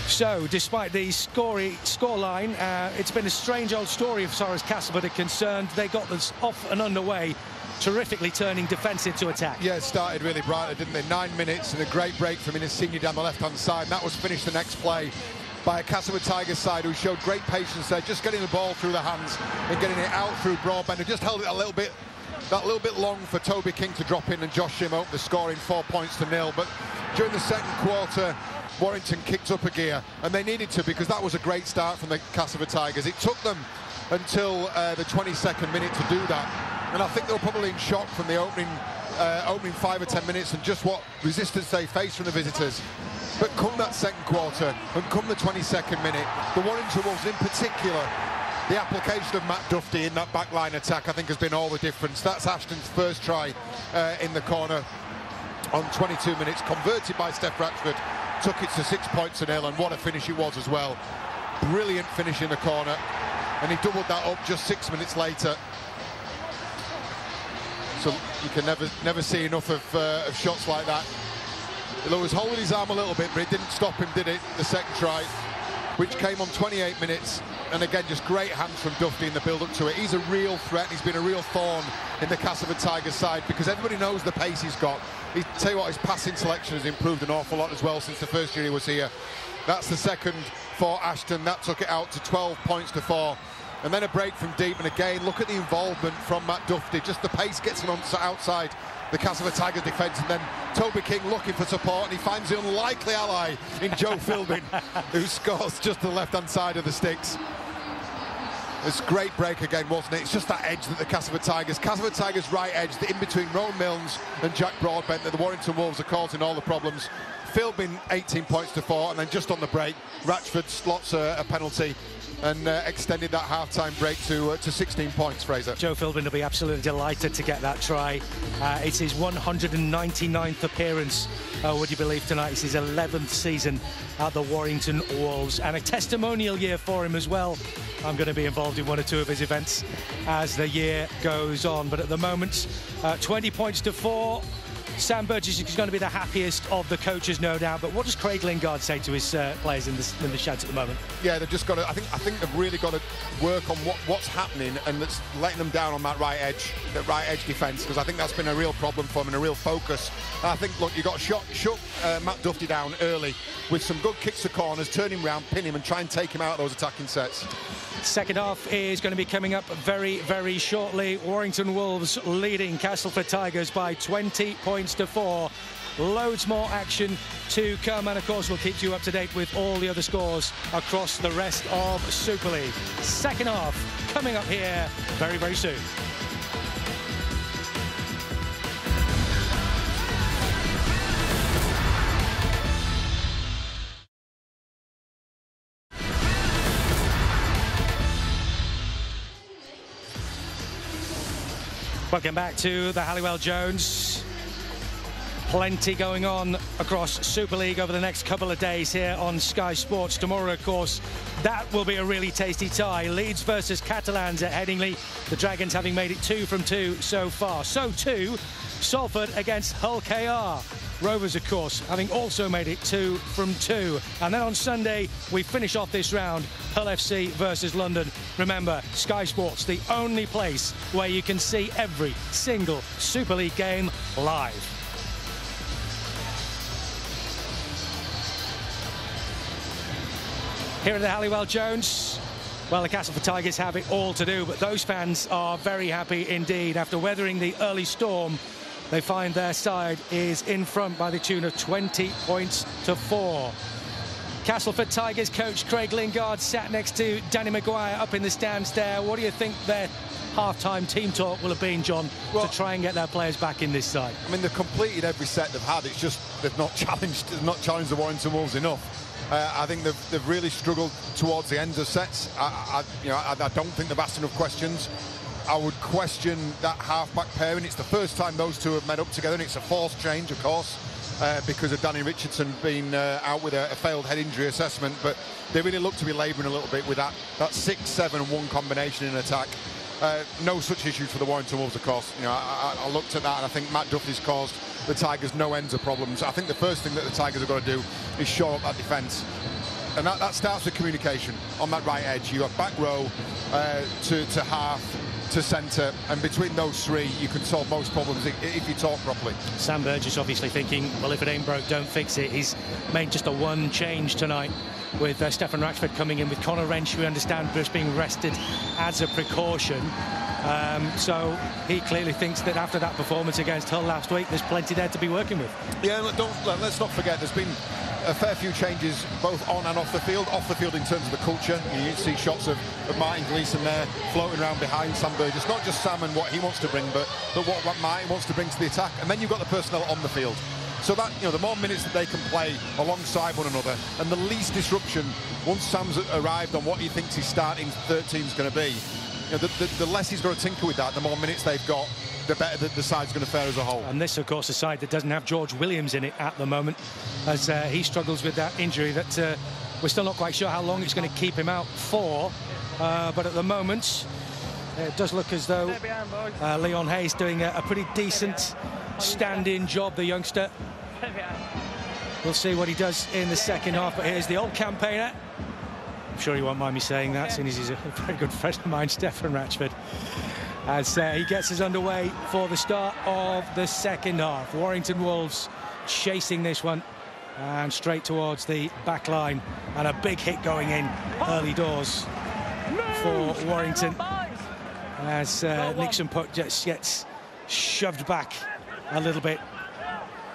So, despite the scoreline, it's been a strange old story as far as Castleford are concerned. They got this off and underway, terrifically turning defence into attack. Yeah, it started really brightly, didn't they? 9 minutes and a great break from Insigne down the left-hand side. And that was finished the next play by a Castleford Tigers side who showed great patience there, just getting the ball through the hands and getting it out through Broadbent, and just held it a little bit long for Toby King to drop in and Josh Shim opened the score in 4 points to 0. But during the second quarter, Warrington kicked up a gear, and they needed to, because that was a great start from the Castleford Tigers. It took them until the 22nd minute to do that, and I think they were probably in shock from the opening 5 or 10 minutes and just what resistance they faced from the visitors. But come that second quarter and come the 22nd minute, the Warrington Wolves in particular, the application of Matt Duffy in that backline attack, I think, has been all the difference. That's Ashton's first try in the corner on 22 minutes, converted by Steph Ratchford. Took it to 6 points to 0, and what a finish it was as well. Brilliant finish in the corner, and he doubled that up just 6 minutes later. So you can never see enough of shots like that. He was holding his arm a little bit, but it didn't stop him, did it? The second try, which came on 28 minutes, and again, just great hands from Duffy in the build-up to it. He's a real threat. He's been a real thorn in the Castleford Tigers side, because everybody knows the pace he's got. Tell you what, his passing selection has improved an awful lot as well since the first year he was here. That's the second for Ashton. That took it out to 12 points to 4. And then a break from deep, and again, look at the involvement from Matt Duffy. Just the pace gets him on outside the Castleford Tigers defence, and then Toby King looking for support, and he finds the unlikely ally in Joe Philbin, who scores just to the left-hand side of the sticks. It's a great break again, wasn't it? It's just that edge that the Castleford Tigers right edge, the in between Rowan Milnes and Jack Broadbent, that the Warrington Wolves are causing all the problems. Philbin 18 points to 4, and then just on the break, Ratchford slots a penalty and extended that half-time break to 16 points, Fraser. Joe Philbin will be absolutely delighted to get that try. It's his 199th appearance, would you believe, tonight. It's his 11th season at the Warrington Wolves, and a testimonial year for him as well. I'm going to be involved in 1 or 2 of his events as the year goes on, but at the moment, 20 points to 4. Sam Burgess is going to be the happiest of the coaches, no doubt. But what does Craig Lingard say to his players in the sheds at the moment? Yeah, they've just got to. I think they've really got to work on what's happening, and that's letting them down on that right edge defence, because I think that's been a real problem for them and a real focus. And I think, look, you got to shut Matt Duffy down early with some good kicks to corners, turn him round, pin him, and try and take him out of those attacking sets. Second half is going to be coming up very, very shortly. Warrington Wolves leading Castleford Tigers by 20 points to 4. Loads more action to come, and of course we'll keep you up to date with all the other scores across the rest of Super League. Second half coming up here very, very soon. Welcome back to the Halliwell Jones. Plenty going on across Super League over the next couple of days here on Sky Sports. Tomorrow, of course, that will be a really tasty tie. Leeds versus Catalans at Headingley. The Dragons having made it 2 from 2 so far. So too, Salford against Hull KR. Rovers, of course, having also made it 2 from 2. And then on Sunday, we finish off this round, Hull FC versus London. Remember, Sky Sports, the only place where you can see every single Super League game live. Here at the Halliwell Jones, well, the Castleford Tigers have it all to do, but those fans are very happy indeed. After weathering the early storm, they find their side is in front by the tune of 20 points to 4. Castleford Tigers coach Craig Lingard sat next to Danny Maguire up in the stands there. What do you think their half-time team talk will have been, John, to try and get their players back in this side? I mean, they've completed every set they've had. It's just they've not challenged the Warrington Wolves enough. I think they've really struggled towards the ends of sets. I don't think they've asked enough questions. I would question that half-back pairing. It's the first time those two have met up together, and it's a forced change, of course, because of Danny Richardson being out with a failed head injury assessment. But they really look to be labouring a little bit with that 6-7-1 combination in attack. No such issues for the Warrington Wolves, of course. I looked at that, and I think Matt Duffy's caused the Tigers no ends of problems. I think the first thing that the Tigers have got to do is shore up that defence. And that starts with communication on that right edge. You have back row to half to centre, and between those three you can solve most problems if you talk properly. Sam Burgess obviously thinking, well, if it ain't broke, don't fix it. He's made just a one change tonight with Stefan Ratchford coming in with Conor Wrench, we understand, just being rested as a precaution. So he clearly thinks that after that performance against Hull last week, there's plenty there to be working with. Yeah, let's not forget, there's been a fair few changes both on and off the field. Off the field in terms of the culture, you see shots of Martin Gleeson there floating around behind Sam Burgess. Not just Sam and what he wants to bring, but what Martin wants to bring to the attack. And then you've got the personnel on the field. So that, the more minutes that they can play alongside one another, and the least disruption once Sam's arrived on what he thinks his starting 13 is going to be, the less he's got to tinker with that, the more minutes they've got, the better the side's going to fare as a whole. And this, of course, a side that doesn't have George Williams in it at the moment, as he struggles with that injury that we're still not quite sure how long it's going to keep him out for. But at the moment, it does look as though Leon Hayes doing a pretty decent stand-in job, the youngster. We'll see what he does in the second half, but here's the old campaigner. I'm sure he won't mind me saying that, since he's a very good friend of mine, Stefan Ratchford, as he gets us underway for the start of the second half. Warrington Wolves chasing this one and straight towards the back line, and a big hit going in early doors for Warrington as Nixon Puck just gets shoved back a little bit.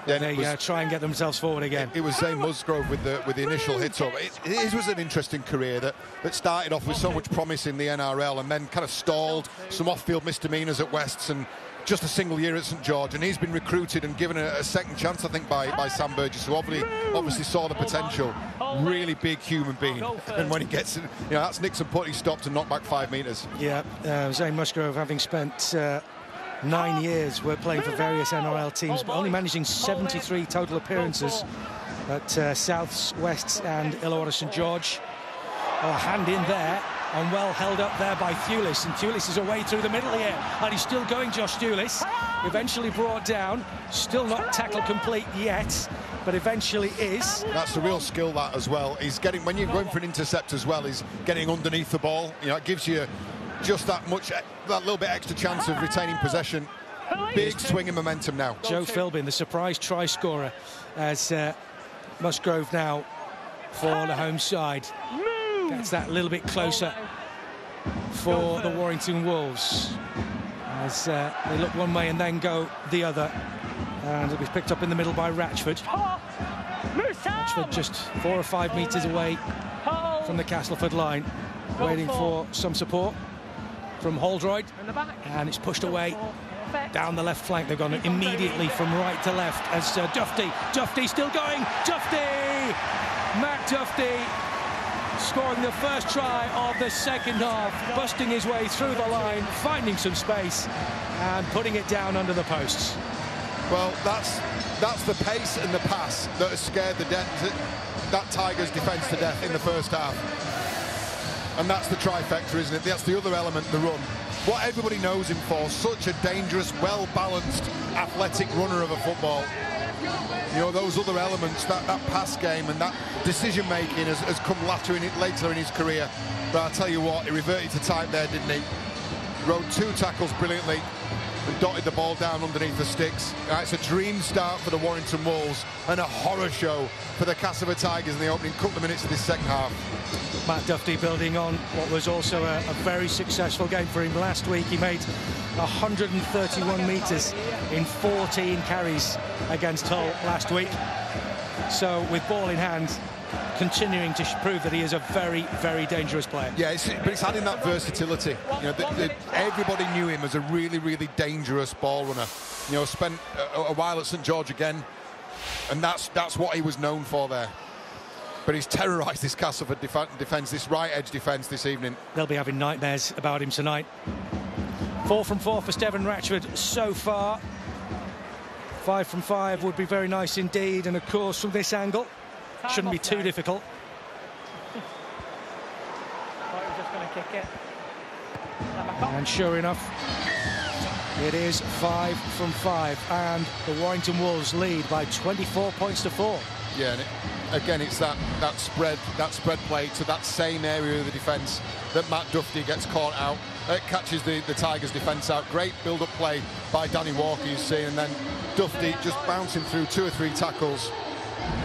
Yeah, they try and get themselves forward again. It was Zane Musgrove with the initial hit up. His was an interesting career that started off with so much promise in the NRL and then kind of stalled, some off-field misdemeanours at Wests and just a single year at St George, and he's been recruited and given a second chance, I think, by Sam Burgess, who obviously saw the potential. Really big human being, and when he gets, that's Nixon Putt, he stopped and knocked back 5 metres. Yeah, Zane Musgrove, having spent 9 years, we're playing for various NRL teams, but only managing 73 total appearances at Souths, Wests and Illawarra St George. A hand in there, and well held up there by Thewlis, and Thewlis is away through the middle here, and he's still going, Josh Thewlis, eventually brought down, still not tackle complete yet, but eventually is. That's the real skill, that, as well. He's getting, when you're going for an intercept as well, he's getting underneath the ball. It gives you just that little bit extra chance of retaining possession. Big swing in momentum now. Joe Philbin, the surprise try scorer, as Musgrove now for the home side gets that a little bit closer for the Warrington Wolves as they look one way and then go the other, and it was picked up in the middle by Ratchford. Ratchford just 4 or 5 metres away from the Castleford line, waiting for some support from Holdroyd, and it's pushed away down the left flank. They've gone immediately from right to left as Dufty still going. Matt Dufty scoring the first try of the second half, busting his way through the line, finding some space and putting it down under the posts. Well, that's the pace and the pass that has scared that Tigers defence to death in the first half. And that's the trifecta, isn't it? That's the other element, the run. What everybody knows him for, such a dangerous, well-balanced, athletic runner of a football. Those other elements, that pass game and that decision-making has come later in his career. But I'll tell you what, he reverted to type there, didn't he? Rode 2 tackles brilliantly and dotted the ball down underneath the sticks. It's a dream start for the Warrington Wolves and a horror show for the Castleford Tigers in the opening couple of minutes of this second half. Matt Dufty building on what was also a very successful game for him last week. He made 131 metres in 14 carries against Hull last week. So with ball in hand, continuing to prove that he is a very, very dangerous player. Yeah, but it's adding that versatility. You know, everybody knew him as a really, really dangerous ball runner. You know, spent a while at St George again, and that's what he was known for there. But he's terrorised this Castleford defence, this right edge defence this evening. They'll be having nightmares about him tonight. 4 from 4 for Steven Ratchford so far. 5 from 5 would be very nice indeed, and of course from this angle shouldn't be too difficult. Thought he was just going to kick it. And sure enough, it is 5 from 5, and the Warrington Wolves lead by 24 points to 4. Yeah, and again, it's that spread play to that same area of the defence that Matt Duffy gets caught out. It catches the Tigers' defence out. Great build-up play by Danny Walker, you see, and then Duffy just bouncing through 2 or 3 tackles.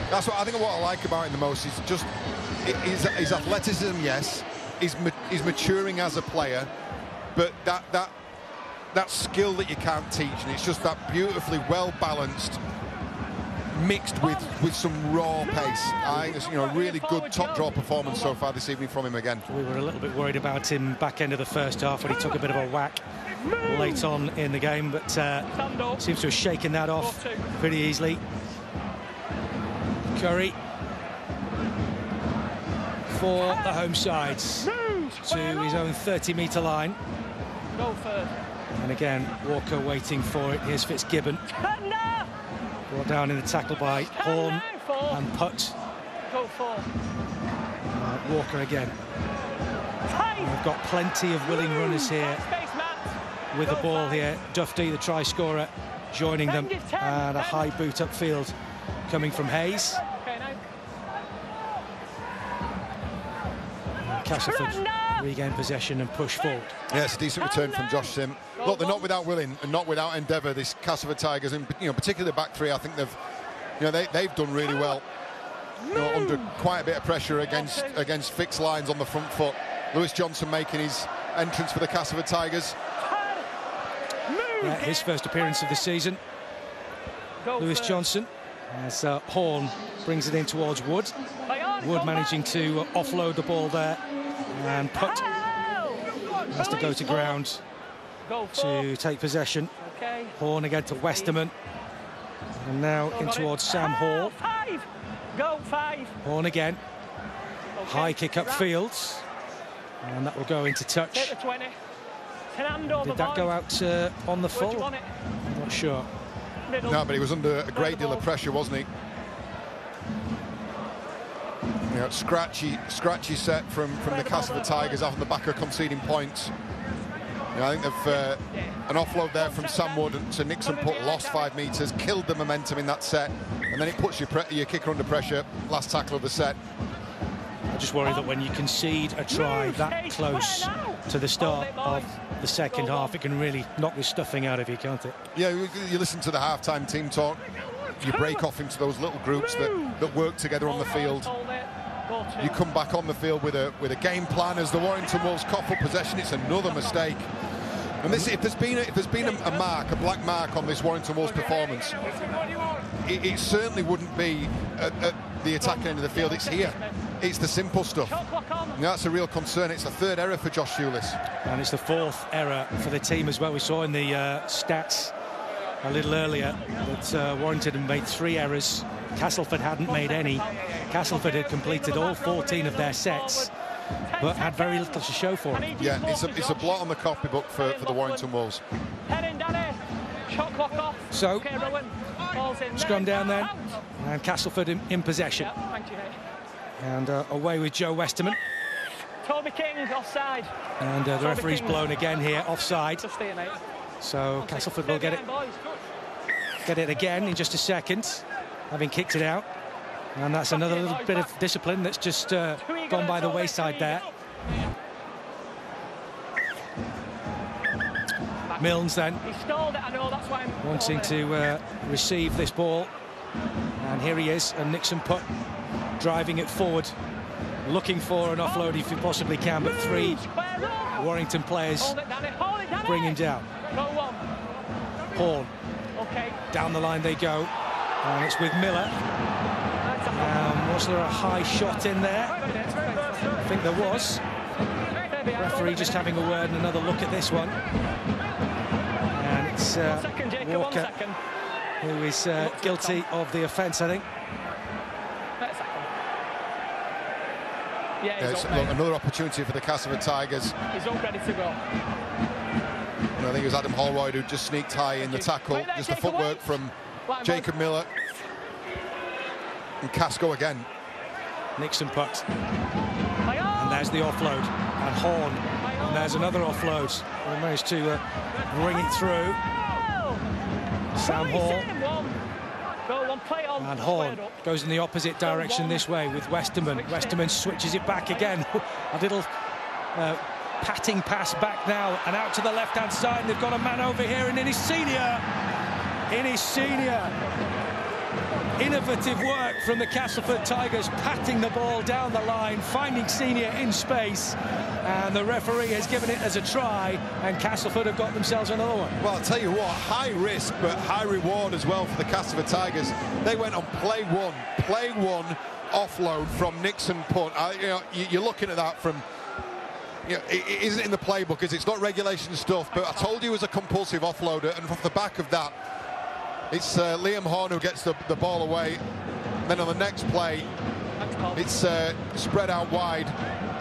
That's what I think. What I like about him the most is just his athleticism. Yes, he's maturing as a player, but that skill that you can't teach, and it's just that beautifully well balanced, mixed with some raw pace. I think it's, really good top draw performance so far this evening from him again. We were a little bit worried about him back end of the first half when he took a bit of a whack late on in the game, but seems to have shaken that off pretty easily. Curry for the home sides to his own 30-metre line. And again, Walker waiting for it. Here's Fitzgibbon. Brought down in the tackle by Horn and Putt. Walker again. And we've got plenty of willing runners here with the ball here. Duffy, the try scorer, joining them, and a high boot upfield coming from Hayes. Castleford regain possession and push forward. Yes, a decent return from Josh Sim. Look, they're not without willing and not without endeavour, this Castleford Tigers, and particularly the back three. I think they've done really well. Under quite a bit of pressure against fixed lines on the front foot. Lewis Johnson making his entrance for the Castleford Tigers. Yeah, his first appearance of the season. Lewis Johnson, as Horn brings it in towards Wood. Wood managing to offload the ball there, and Putt has to go to ground to take possession. Horn again to Westerman, and now in towards Sam Hall. Horn again, high kick upfield, and that will go into touch. Did that go out on the full? I'm not sure. No, but he was under a great deal of pressure, wasn't he? Scratchy set from the Castleford Tigers off the back of conceding points. I think they've an offload there from Sam Wood to Nixon Putt, lost 5 metres, killed the momentum in that set, and then it puts your kicker under pressure. Last tackle of the set. I just worry that when you concede a try that close to the start of the second half, it can really knock the stuffing out of you, can't it? Yeah, you listen to the half-time team talk. You break off into those little groups that work together on the field. You come back on the field with a game plan. As the Warrington Wolves cough up possession, it's another mistake. And if there's been a black mark on this Warrington Wolves performance, it certainly wouldn't be at the attacking end of the field. It's here. It's the simple stuff. And that's a real concern. It's the 3rd error for Josh Hewlis. And it's the 4th error for the team as well. We saw in the stats a little earlier that Warrington had made 3 errors. Castleford hadn't made any. Castleford had completed all 14 of their sets, but had very little to show for it. Yeah, it's a blot on the copybook for the Warrington Wolves. So, scrum down then, and Castleford in possession. And away with Joe Westerman. Toby King offside. And the referee's blown again here, offside. So Castleford will get it again in just a second, having kicked it out. And that's another little bit of discipline that's just gone by the wayside there. Milnes then wanting to receive this ball, and here he is, and Nixon Putt driving it forward, looking for an offload if he possibly can, but 3 Warrington players bring him down. Horn, down the line they go, and it's with Miller. Was there a high shot in there? I think there was. Referee just having a word and another look at this one. And it's Walker who is guilty of the offence, I think. Look, another opportunity for the Castleford Tigers. He's all ready to go. And I think it was Adam Holroyd who just sneaked high in the tackle. Just the footwork from Jacob Miller. And Casco again. Nixon putt. And there's the offload. And Horn. And there's another offload. We managed to bring it through. Sam Hall. And Horn goes in the opposite direction this way with Westerman. Westerman switches it back again. A little patting pass back now and out to the left-hand side. And they've got a man over here in Senior. Innovative work from the Castleford Tigers, patting the ball down the line, finding Senior in space, and the referee has given it as a try, and Castleford have got themselves another one. Well, I'll tell you what, high risk but high reward as well for the Castleford Tigers. They went on play one offload from Nixon punt. You're looking at that from, it isn't in the playbook, it's not regulation stuff, but I told you it was a compulsive offloader, and off the back of that, it's Liam Horn who gets the ball away. And then on the next play, it's spread out wide,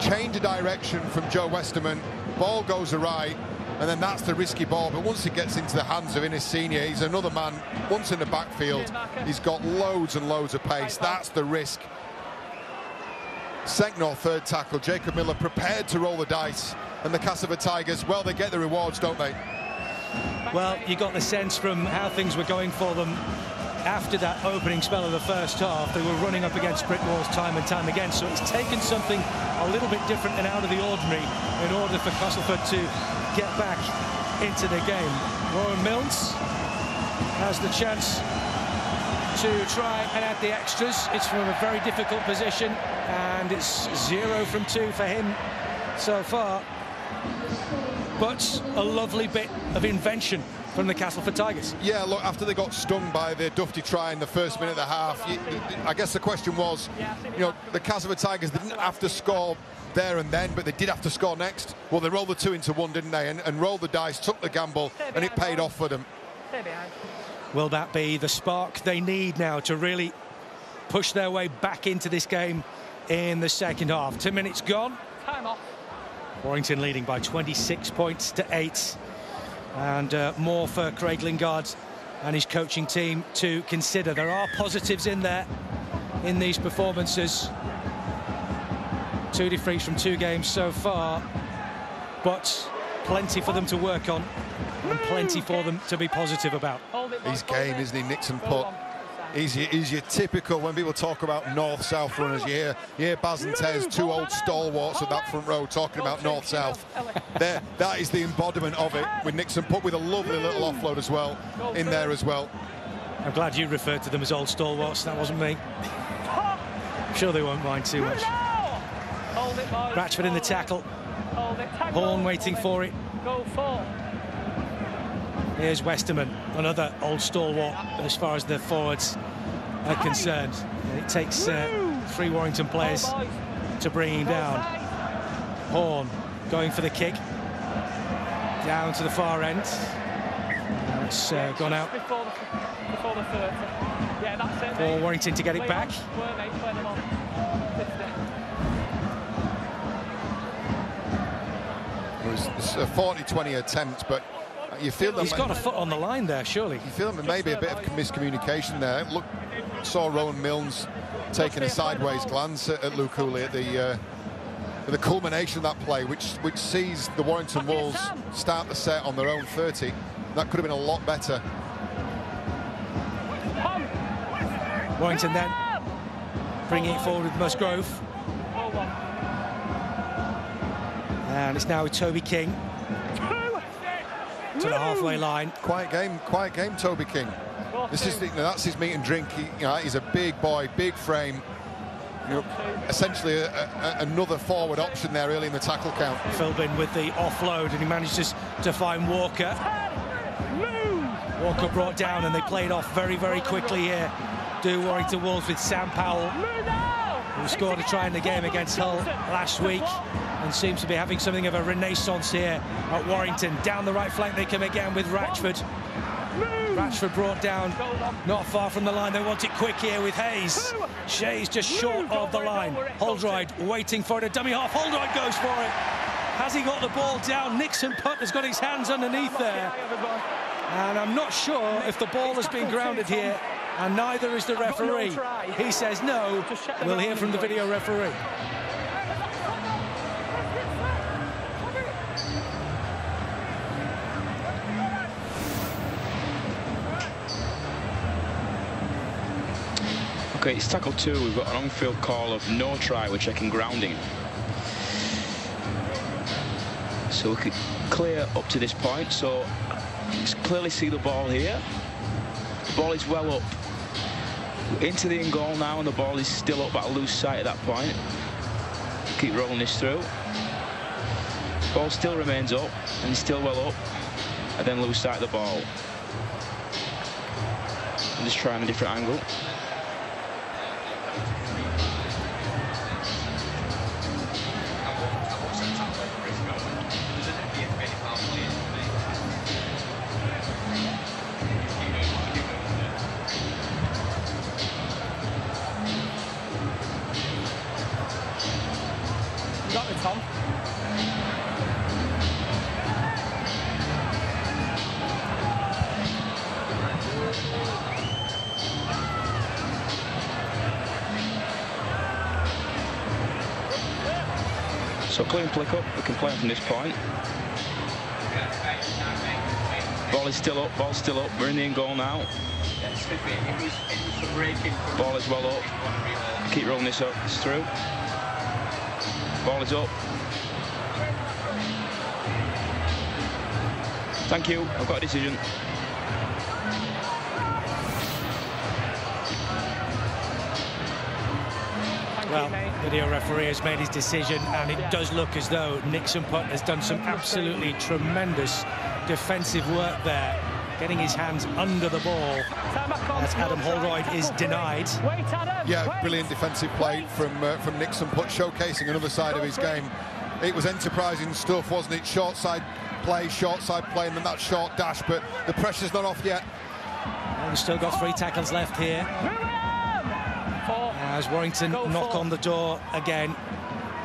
change of direction from Joe Westerman, ball goes awry, and then that's the risky ball. But once it gets into the hands of Innes Senior, he's another man. Once in the backfield, he's got loads and loads of pace. That's the risk. Senknor, third tackle. Jacob Miller prepared to roll the dice. And the Castleford Tigers, well, they get the rewards, don't they? Well, you got the sense from how things were going for them after that opening spell of the first half. They were running up against brick walls time and time again, so it's taken something a little bit different and out of the ordinary in order for Castleford to get back into the game. Rowan Milnes has the chance to try and add the extras. It's from a very difficult position, and it's 0 from 2 for him so far. But a lovely bit of invention from the Castleford Tigers. Yeah, look, after they got stung by the Dufty try in the first minute of the half, I guess the question was, the Castleford Tigers didn't have to score there and then, but they did have to score next. Well, they rolled the 2 into 1, didn't they? And rolled the dice, took the gamble, and it paid off for them. Will that be the spark they need now to really push their way back into this game in the second half? 2 minutes gone. Time off. Warrington leading by 26 points to 8, and more for Craig Lingard and his coaching team to consider. There are positives in there in these performances. 2 defeats from 2 games so far, but plenty for them to work on and plenty for them to be positive about. He's game, isn't he? Nixon putt. He's your typical, when people talk about north-south runners, you hear Baz and Tez, 2 old stalwarts of that front row talking about north-south. That is the embodiment of it, with Nixon putt with a lovely little offload as well, in there as well. I'm glad you referred to them as old stalwarts, that wasn't me. I'm sure they won't mind too much. Ratchford in the tackle. Horn waiting for it. Here's Westerman, another old stalwart as far as the forwards are concerned. It takes 3 Warrington players to bring him down. Horn going for the kick. Down to the far end. It's gone out for Warrington to get it back. It was a 40-20 attempt, but you feel he's got a foot on the line there, surely. You feel there may be a bit of miscommunication there. Look, saw Rowan Milnes taking a sideways glance at Luke Cooley at the culmination of that play, which sees the Warrington Wolves start the set on their own 30. That could have been a lot better. Warrington then bringing it forward with Musgrove. And it's now with Toby King to the halfway line. Quiet game, Toby King. This is that's his meat and drink. He's a big boy, big frame. Essentially another forward option there early in the tackle count. Philbin with the offload, and he manages to find Walker. Walker brought down, and they played off very, very quickly here. Do Warrington Wolves with Sam Powell. who scored a try in the game against Hull last week and seems to be having something of a renaissance here at Warrington. Down the right flank they come again with Ratchford. Ratchford brought down not far from the line. They want it quick here with Hayes. Shay's just short of the line. Holdroyd waiting for it. A dummy half. Holdroyd goes for it. Has he got the ball down? Nixon Putt has got his hands underneath there. And I'm not sure if the ball has been grounded here, and neither is the referee. He says no. We'll hear from the video referee. Okay, it's tackle 2. We've got an on-field call of no try. We're checking grounding. So we could clear up to this point. So you can clearly see the ball here. The ball is well up into the in goal now, and the ball is still up, but I lose sight at that point. Keep rolling this through. Ball still remains up, and it's still well up. I then lose sight of the ball. I'm just trying a different angle. Got it, Tom. So clean flick up, we can play on from this point. Ball is still up, ball's still up, we're in the in goal now. Ball is well up, keep rolling this up, it's through. Ball is up. Thank you, I've got a decision. Well, video referee has made his decision, and it does look as though Nixon Putt has done some absolutely tremendous defensive work there, getting his hands under the ball as Adam Holdroyd is denied. Yeah, brilliant defensive play from Nixon Putt, showcasing another side of his game. It was enterprising stuff, wasn't it? Short side play, and then that short dash, but the pressure's not off yet. And we've still got 3 tackles left here. As Warrington knock on the door again.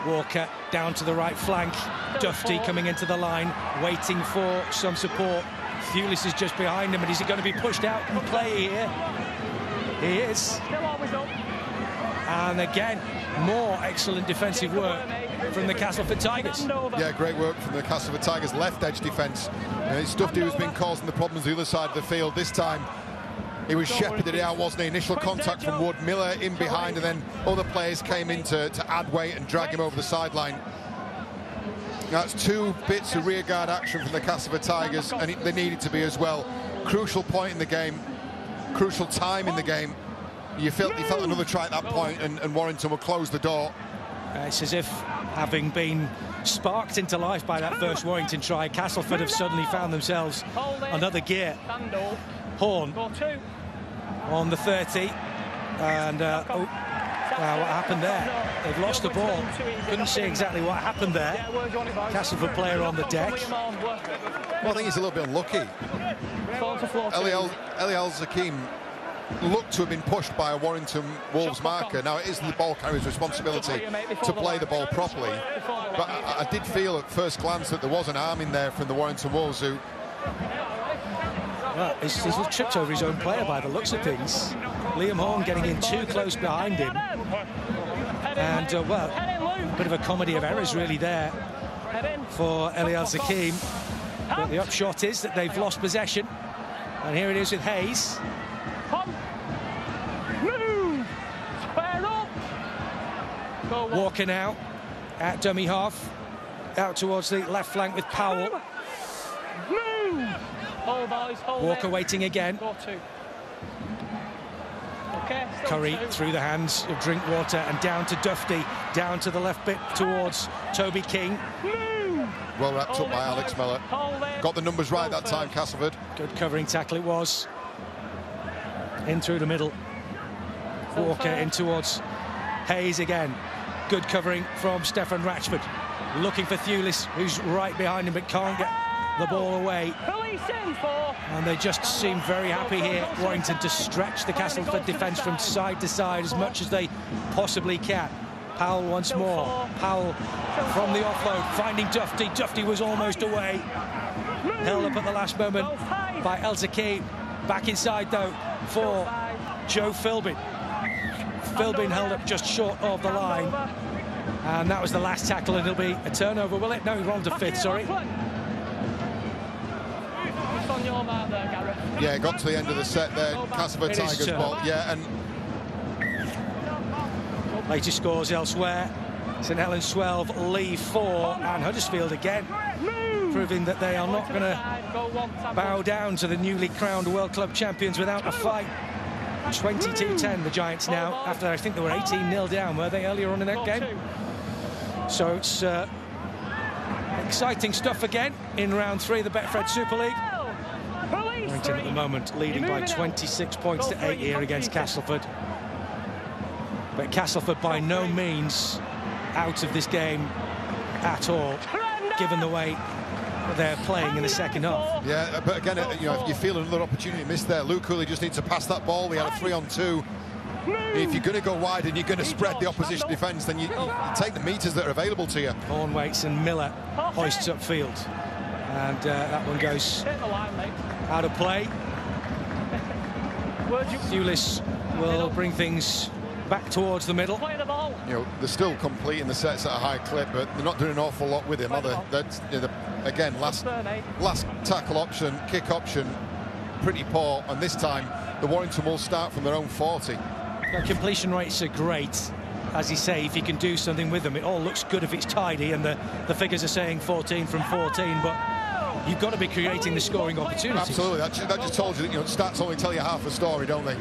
Walker down to the right flank. Dufty coming into the line, waiting for some support. Thewlis is just behind him, and is he going to be pushed out and play here? He is. And again, more excellent defensive work from the Castleford Tigers. Yeah, great work from the Castleford Tigers left edge defence. It's Dufty who's been causing the problems the other side of the field. This time he was shepherded out, wasn't he? Initial contact from Wood, Miller in behind, and then other players came in to add weight and drag him over the sideline. That's 2 bits of rearguard action from the Castleford Tigers, and they needed to be as well. Crucial point in the game, crucial time in the game. You felt another try at that point, and Warrington will close the door. It's as if, having been sparked into life by that first Warrington try, Castleford have suddenly found themselves another gear. Horn on the 30, and what happened there? They've lost the ball. Couldn't see exactly what happened there. Castleford player on the deck. Well, I think he's a little bit unlucky. Eliel Zakim looked to have been pushed by a Warrington Wolves marker. Now, it is the ball carrier's responsibility to play the ball properly, but I did feel at first glance that there was an arm in there from the Warrington Wolves who... Well, he's tripped over his own player by the looks of things. Liam Horn getting in too close behind him. And, well, a bit of a comedy of errors really there for Eliel Zakim. But the upshot is that they've lost possession. And here it is with Hayes. Walker now at dummy half. Out towards the left flank with Powell. Walker waiting again. Curry through the hands of Drinkwater and down to Dufty, down to the left bit towards Toby King. Well wrapped up by Alex Miller. Got the numbers right that time, Castleford. Good covering tackle it was. In through the middle. Walker in towards Hayes again. Good covering from Stefan Ratchford. Looking for Thewlis, who's right behind him but can't get the ball away. And they just seem very happy here, Warrington, to stretch the Castleford defence from side to side as much as they possibly can. Powell once more. Powell from the offload, finding Dufty. Dufty was almost away. Held up at the last moment by El Zakeem. Back inside, though, for Joe Philbin. Philbin held up just short of the line. And that was the last tackle, and it'll be a turnover, will it? No, we're on to fifth, sorry. Yeah, got to the end of the set there. Castleford Tigers ball. Yeah, and latest scores elsewhere. St Helens 12, Lee 4, and Huddersfield again, proving that they are not going to bow down to the newly crowned World Club champions without a fight. 22-10 the Giants now, after I think they were 18-0 down, were they, earlier on in that game? So it's exciting stuff again in round 3 of the Betfred Super League. Warrington at the moment leading by 26 points to 8 here against Castleford. But Castleford by no means out of this game at all, given the way they're playing in the second half. Yeah, but again, you know, if you feel another opportunity missed there, Luke Cooley just needs to pass that ball. We had a 3-on-2. If you're going to go wide and you're going to spread the opposition defence, then you take the metres that are available to you. Hornwaits and Miller hoists upfield. And that one goes out of play. Thewlis will bring things back towards the middle. You know, they're still completing the sets at a high clip, but they're not doing an awful lot with him, are they? That's, you know, again, last tackle option, kick option, pretty poor, and this time the Warrington will start from their own 40. The completion rates are great. As you say, if you can do something with them, it all looks good if it's tidy, and the figures are saying 14 from 14, but you've got to be creating the scoring opportunities. Absolutely, that just told you that, you know, stats only tell you half a story, don't they?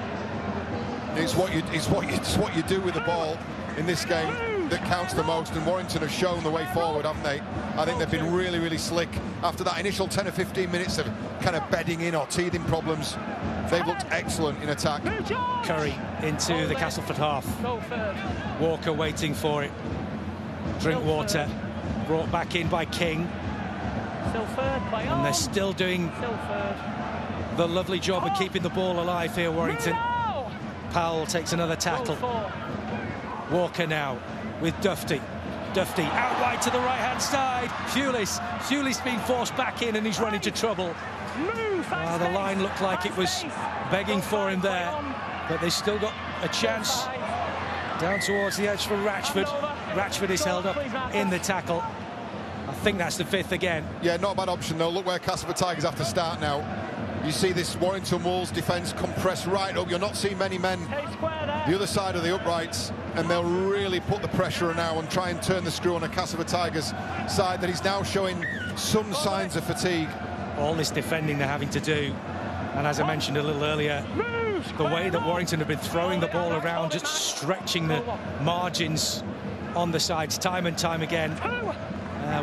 It's what you do with the ball in this game that counts the most, and Warrington have shown the way forward, haven't they? I think they've been really, really slick. After that initial 10 or 15 minutes of kind of bedding in or teething problems, they've looked excellent in attack. Curry into the Castleford half. Walker waiting for it. Drinkwater brought back in by King. And they're still doing the lovely job of keeping the ball alive here, Warrington. Powell takes another tackle. Walker now with Dufty. Dufty out wide to the right-hand side. Thewlis being forced back in, and he's run into trouble. The line looked like it was begging for him there, but they still got a chance. Down towards the edge for Ratchford. Ratchford is held up in the tackle. I think that's the 5th again. Yeah, not a bad option, though. Look where Castleford Tigers have to start now. You see this Warrington Wolves defence compress right up. You're not seeing many men the other side of the uprights, and they'll really put the pressure now and try and turn the screw on a Castleford Tigers side that is now showing some signs of fatigue. All this defending they're having to do, and as I mentioned a little earlier, the way that Warrington have been throwing the ball around, just stretching the margins on the sides time and time again,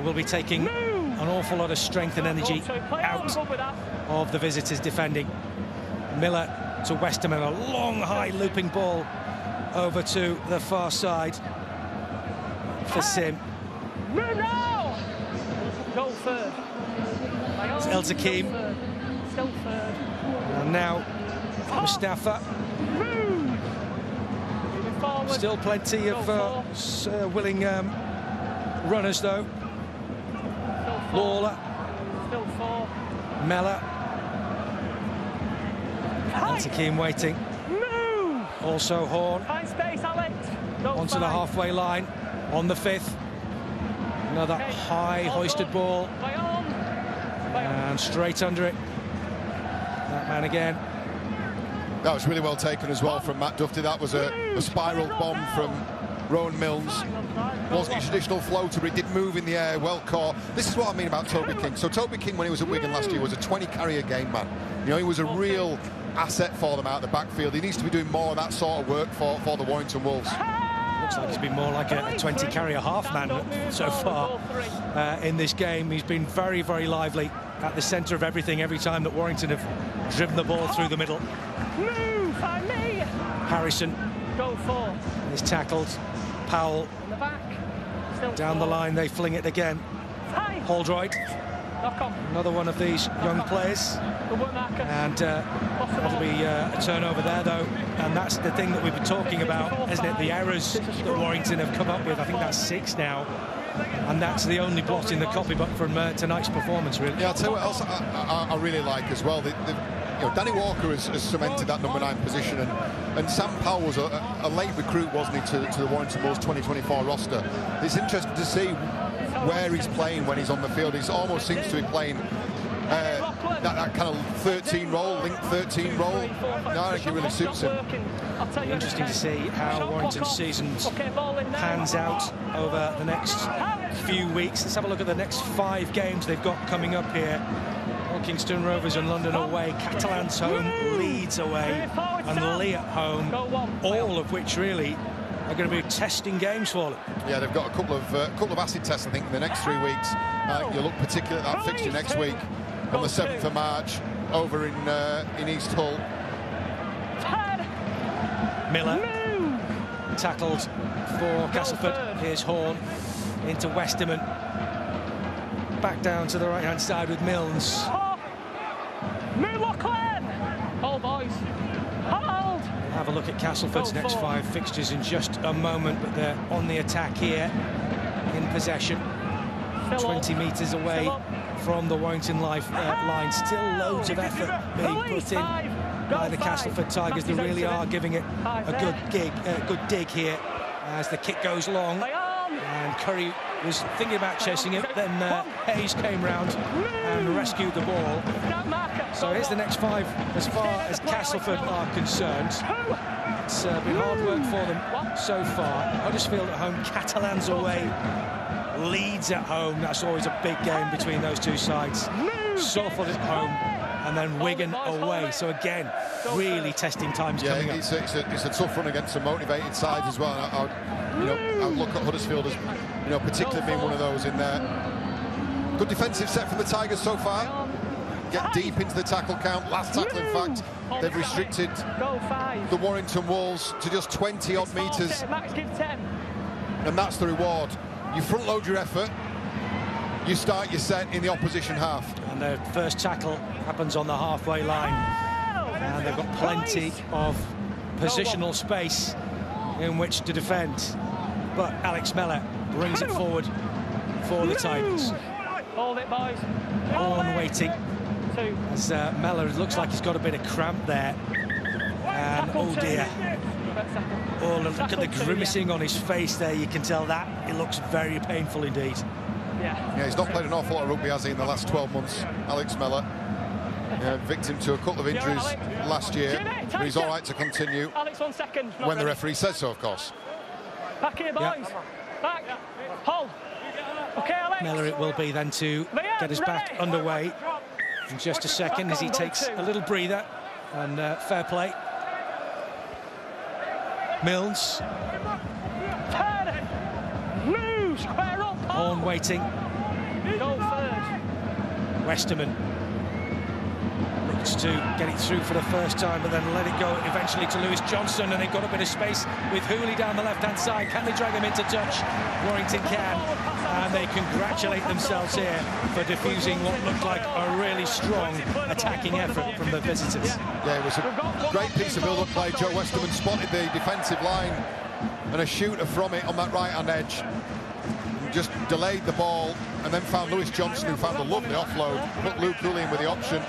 will be taking an awful lot of strength and energy out of the visitors defending. Miller to Westerman, a long high looping ball over to the far side for Sim. It's El Zakeem. And now Mustafa. Still plenty of willing runners though. Lawler. Mellor. El Zakeem waiting. Also Horn. Onto the halfway line. On the 5th. Another high hoisted ball. And straight under it. That man again. That was really well taken as well from Matt Dufty. That was a spiral bomb from Rowan Milnes. Wasn't a traditional floater, but it did move in the air, well caught. This is what I mean about Toby King. So Toby King, when he was at Wigan last year, was a 20-carry-a-game man. You know, he was a real asset for them out the backfield. He needs to be doing more of that sort of work for the Warrington Wolves. Looks like he's been more like a 20-carry-a-half man so far in this game. He's been very, very lively at the centre of everything every time that Warrington have driven the ball through the middle. Harrison He's tackled. Powell down the line, they fling it again. Holdroyd, another one of these young players, and that'll be a turnover there though, and that's the thing that we've been talking about, isn't it? The errors that Warrington have come up with. I think that's 6 now, and that's the only blot in the copybook from tonight's performance, really. Yeah, I'll tell you what else I really like as well. You know, Danny Walker has cemented that number 9 position, and Sam Powell was a late recruit, wasn't he, to the Warrington Bulls 2024 roster. It's interesting to see where he's playing when he's on the field. He almost seems to be playing that kind of 13 role, link 13 role. No, I think it really suits him. Interesting to see how Warrington's season pans out over the next few weeks. Let's have a look at the next 5 games they've got coming up here. Kingston Rovers and London away, Catalans home, Leeds away, and Lee at home, all of which really are going to be testing games for them. Yeah, they've got a couple of acid tests, I think, in the next 3 weeks. You look particularly at that fixture next week on the 7th of March over in East Hull. Miller tackled for Castleford. Here's Horn into Westerman. Back down to the right-hand side with Milnes. Hold, boys. Hold. We'll have a look at Castleford's next 5 fixtures in just a moment, but they're on the attack here, in possession. 20 metres away from the Warrington line. Still loads of effort being put in by the Castleford Tigers. They really are giving it a good dig here as the kick goes long. And Curry was thinking about chasing it, then Hayes came round and rescued the ball. So here's the next 5 as far as Castleford are concerned. It's been hard work for them so far. Huddersfield at home, Catalans away, Leeds at home. That's always a big game between those two sides. Salford at home, and then Wigan away. So again, really testing times coming up. It's a tough run against some motivated sides as well. I'll look at Huddersfield as, particularly being one of those in there. Good defensive set from the Tigers so far. Get deep into the tackle count. Last tackle, in fact, they've restricted the Warrington Wolves to just 20-odd metres. And that's the reward. You front-load your effort, you start your set in the opposition half. And the first tackle happens on the halfway line. And they've got plenty of positional space in which to defend. But Alex Mellor brings it forward for the Tigers. Hold it, boys. Horn waiting. As Mellor looks like he's got a bit of cramp there. And oh dear. Oh, look at the grimacing on his face there. You can tell that it looks very painful indeed. Yeah, he's not played an awful lot of rugby, has he, in the last 12 months, Alex Mellor. Victim to a couple of injuries last year, but he's all right to continue when the referee says so, of course. Back here, boys. Back. Hold. Okay, Alex. Mellor it will be then to get us back underway in just a second as he takes a little breather, and fair play. Milnes. Move, square up. Horn waiting. Go third. Westerman looks to get it through for the first time, but then let it go eventually to Lewis Johnson, and they've got a bit of space with Hooley down the left-hand side. Can they drag him into touch? Warrington can, and they congratulate themselves here for defusing what looked like a really strong attacking effort from the visitors. Yeah, it was a great piece of build-up play. Joe Westerman spotted the defensive line and a shooter from it on that right-hand edge. Just delayed the ball and then found Lewis Johnson, who found a lovely offload, put Luke Hooley in with the option.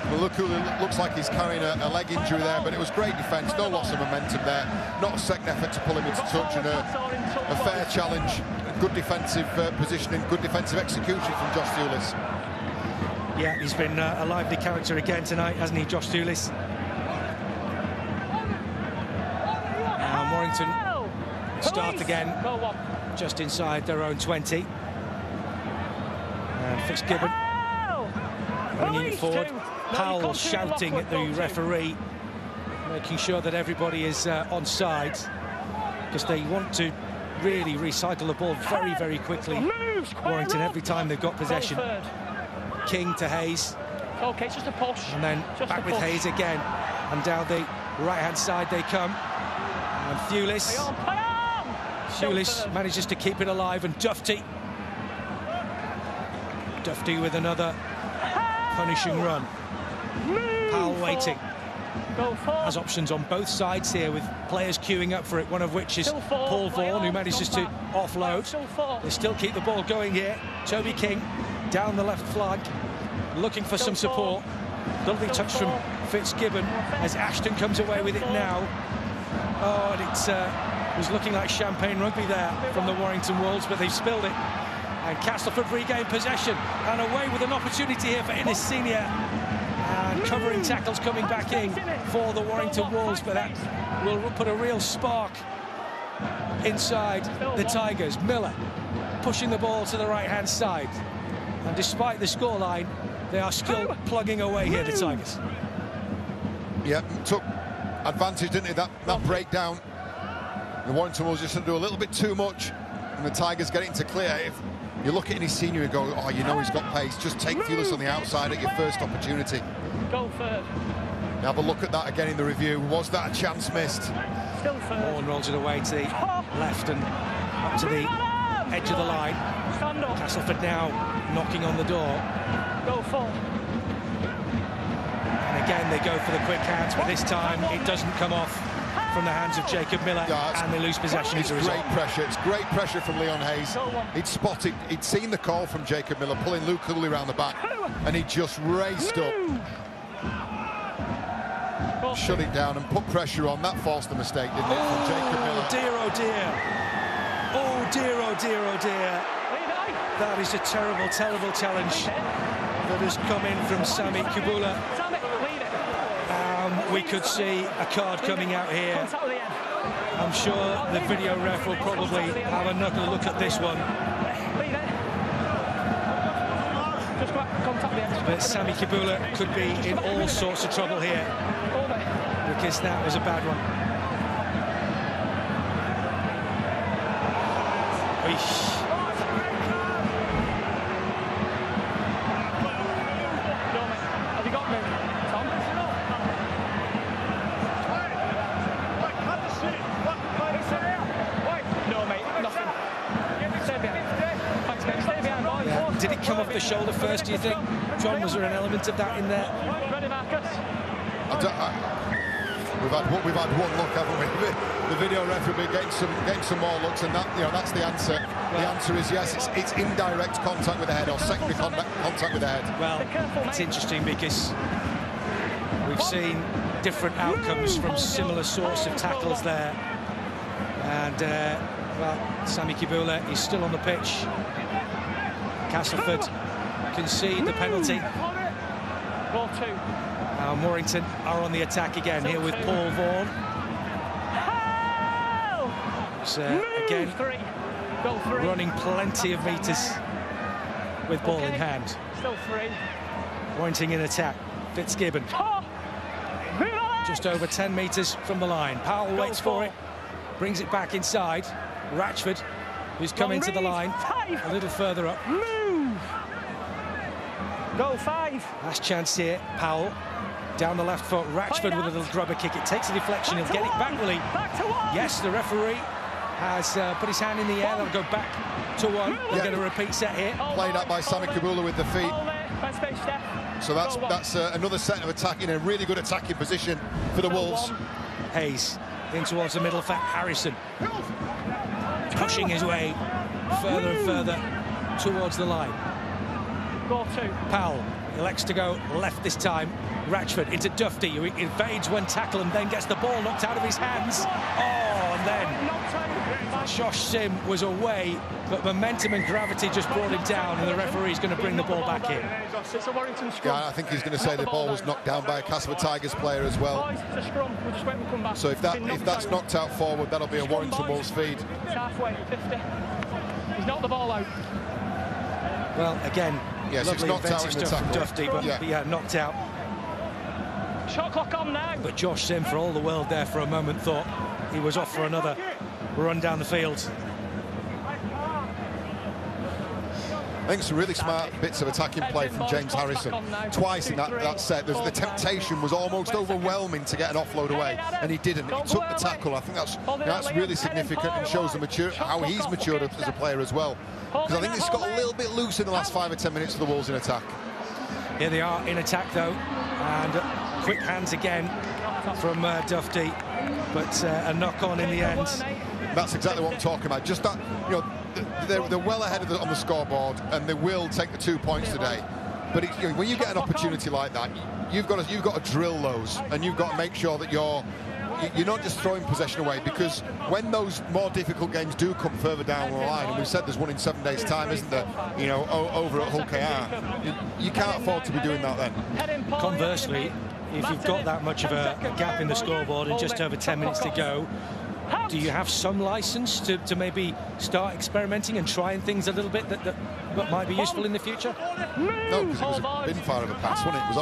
Well, Luke Hooley looks like he's carrying a leg injury there, but it was great defence, no loss of momentum there, not a second effort to pull him into touch, and a fair challenge, good defensive positioning, good defensive execution from Josh Thulis. Yeah, he's been a lively character again tonight, hasn't he, Josh Thulis? And Warrington start again just inside their own 20. And Fitzgibbon bringing it forward. Powell shouting at the referee, making sure that everybody is on side, because they want to really recycle the ball very, very quickly. Warrington, every time they've got possession. King to Hayes. Okay, it's just a push. And then back with Hayes again. And down the right-hand side they come. And Thewlis manages to keep it alive, and Dufty with another punishing run. Powell waiting. Has options on both sides here, with players queuing up for it, one of which is Paul Vaughan, who manages to offload. They still keep the ball going here. Toby King down the left flank, looking for some support. Lovely touch from Fitzgibbon as Ashton comes away with it now. Oh, and it was looking like champagne rugby there from the Warrington Wolves, but they've spilled it. And Castleford regain possession, and away with an opportunity here for Innes Senior. And covering tackles coming back in for the Warrington Wolves, but that will put a real spark inside the Tigers. Miller pushing the ball to the right-hand side. And despite the scoreline, they are still plugging away here, the Tigers. Yeah, took advantage, didn't he, that breakdown. The Warrington Wolves just do a little bit too much, and the Tigers get it into clear. If you look at his senior and go, oh, you know he's got pace, just take Thewlis on the outside at your first opportunity. Go third. Have a look at that again in the review. Was that a chance missed? Still third. Vaughan rolls it away to the left and up to the edge of the line. Castleford now knocking on the door. Go full. And again they go for the quick hands, but this time it doesn't come off from the hands of Jacob Miller, and they lose possession as a result. Great pressure. It's great pressure from Leon Hayes. He'd seen the call from Jacob Miller pulling Luke Cooley around the back, and he just raced up, shut it down and put pressure on. That forced the mistake, didn't it, from Jacob Miller? Oh dear, oh dear. Oh dear, oh dear, oh dear. That is a terrible, terrible challenge that has come in from Sami Kubula. We could see a card coming out here. I'm sure the video ref will probably have another look at this one. But Sami Kubula could be in all sorts of trouble here, because that was a bad one. Eesh. Did it come off the shoulder first, do you think? John, was there an element of that in there? We've had one look, haven't we? The video ref will be getting some more looks, and that's the answer. The answer is yes. It's indirect contact with the head, or secondary contact with the head. Well, it's interesting because we've seen different outcomes from similar sorts of tackles there. And well, Sami Kubula is still on the pitch. Castleford concede the penalty. Ball two. Warrington are on the attack again here with Paul Vaughan. Again, running plenty of metres with ball in hand. Still three. Warrington in attack. Fitzgibbon. Just over 10 metres from the line. Powell waits for it. Brings it back inside. Ratchford, who's come into the line a little further up. Go five. Last chance here. Powell down the left foot. Ratchford with a little grubber kick. It takes a deflection. He'll get it back, will he? Yes, the referee has put his hand in the air. They'll go back to one. We'll get a repeat set here. Played out by Sami Kubula with the feet. So that's another set of attacking, a really good attacking position for the Wolves. Hayes in towards the middle for Harrison, pushing his way further and further towards the line. Powell elects to go left this time. Ratchford into Dufty, who invades one tackle and then gets the ball knocked out of his hands. Oh, and then Josh Sim was away, but momentum and gravity just brought him down, and the referee's going to bring the ball back in. Yeah, I think he's going to say the ball was knocked down by a Castleford Tigers player as well. So if that's knocked out forward, that'll be a Warrington Wolves feed. Halfway, 50. He's knocked the ball out. Well, again, yes, lovely inventive stuff from Dufty, but yeah, knocked out. Shot clock on now. But Josh Sim, for all the world there for a moment, thought he was off for another run down the field. I think some really smart bits of attacking play from James Harrison. Twice in that set, the temptation was almost overwhelming to get an offload away, and he didn't. He took the tackle. I think that's really significant and shows how he's matured as a player as well. Because I think it's got a little bit loose in the last 5 or 10 minutes of the Wolves in attack. Here they are in attack though, and quick hands again from Dufty, but a knock on in the end. That's exactly what I'm talking about. Just that, you know, they're well ahead on the scoreboard, and they will take the 2 points today. But when you get an opportunity like that, you've got to drill those, and you've got to make sure that you're not just throwing possession away, because when those more difficult games do come further down the line, and we've said there's one in 7 days' time, isn't there? You know, over at Hull KR, you can't afford to be doing that then. Conversely, if you've got that much of a gap in the scoreboard and just over 10 minutes to go, do you have some license to maybe start experimenting and trying things a little bit that might be useful in the future? No, because it was a bin fire of a pass, wasn't it? It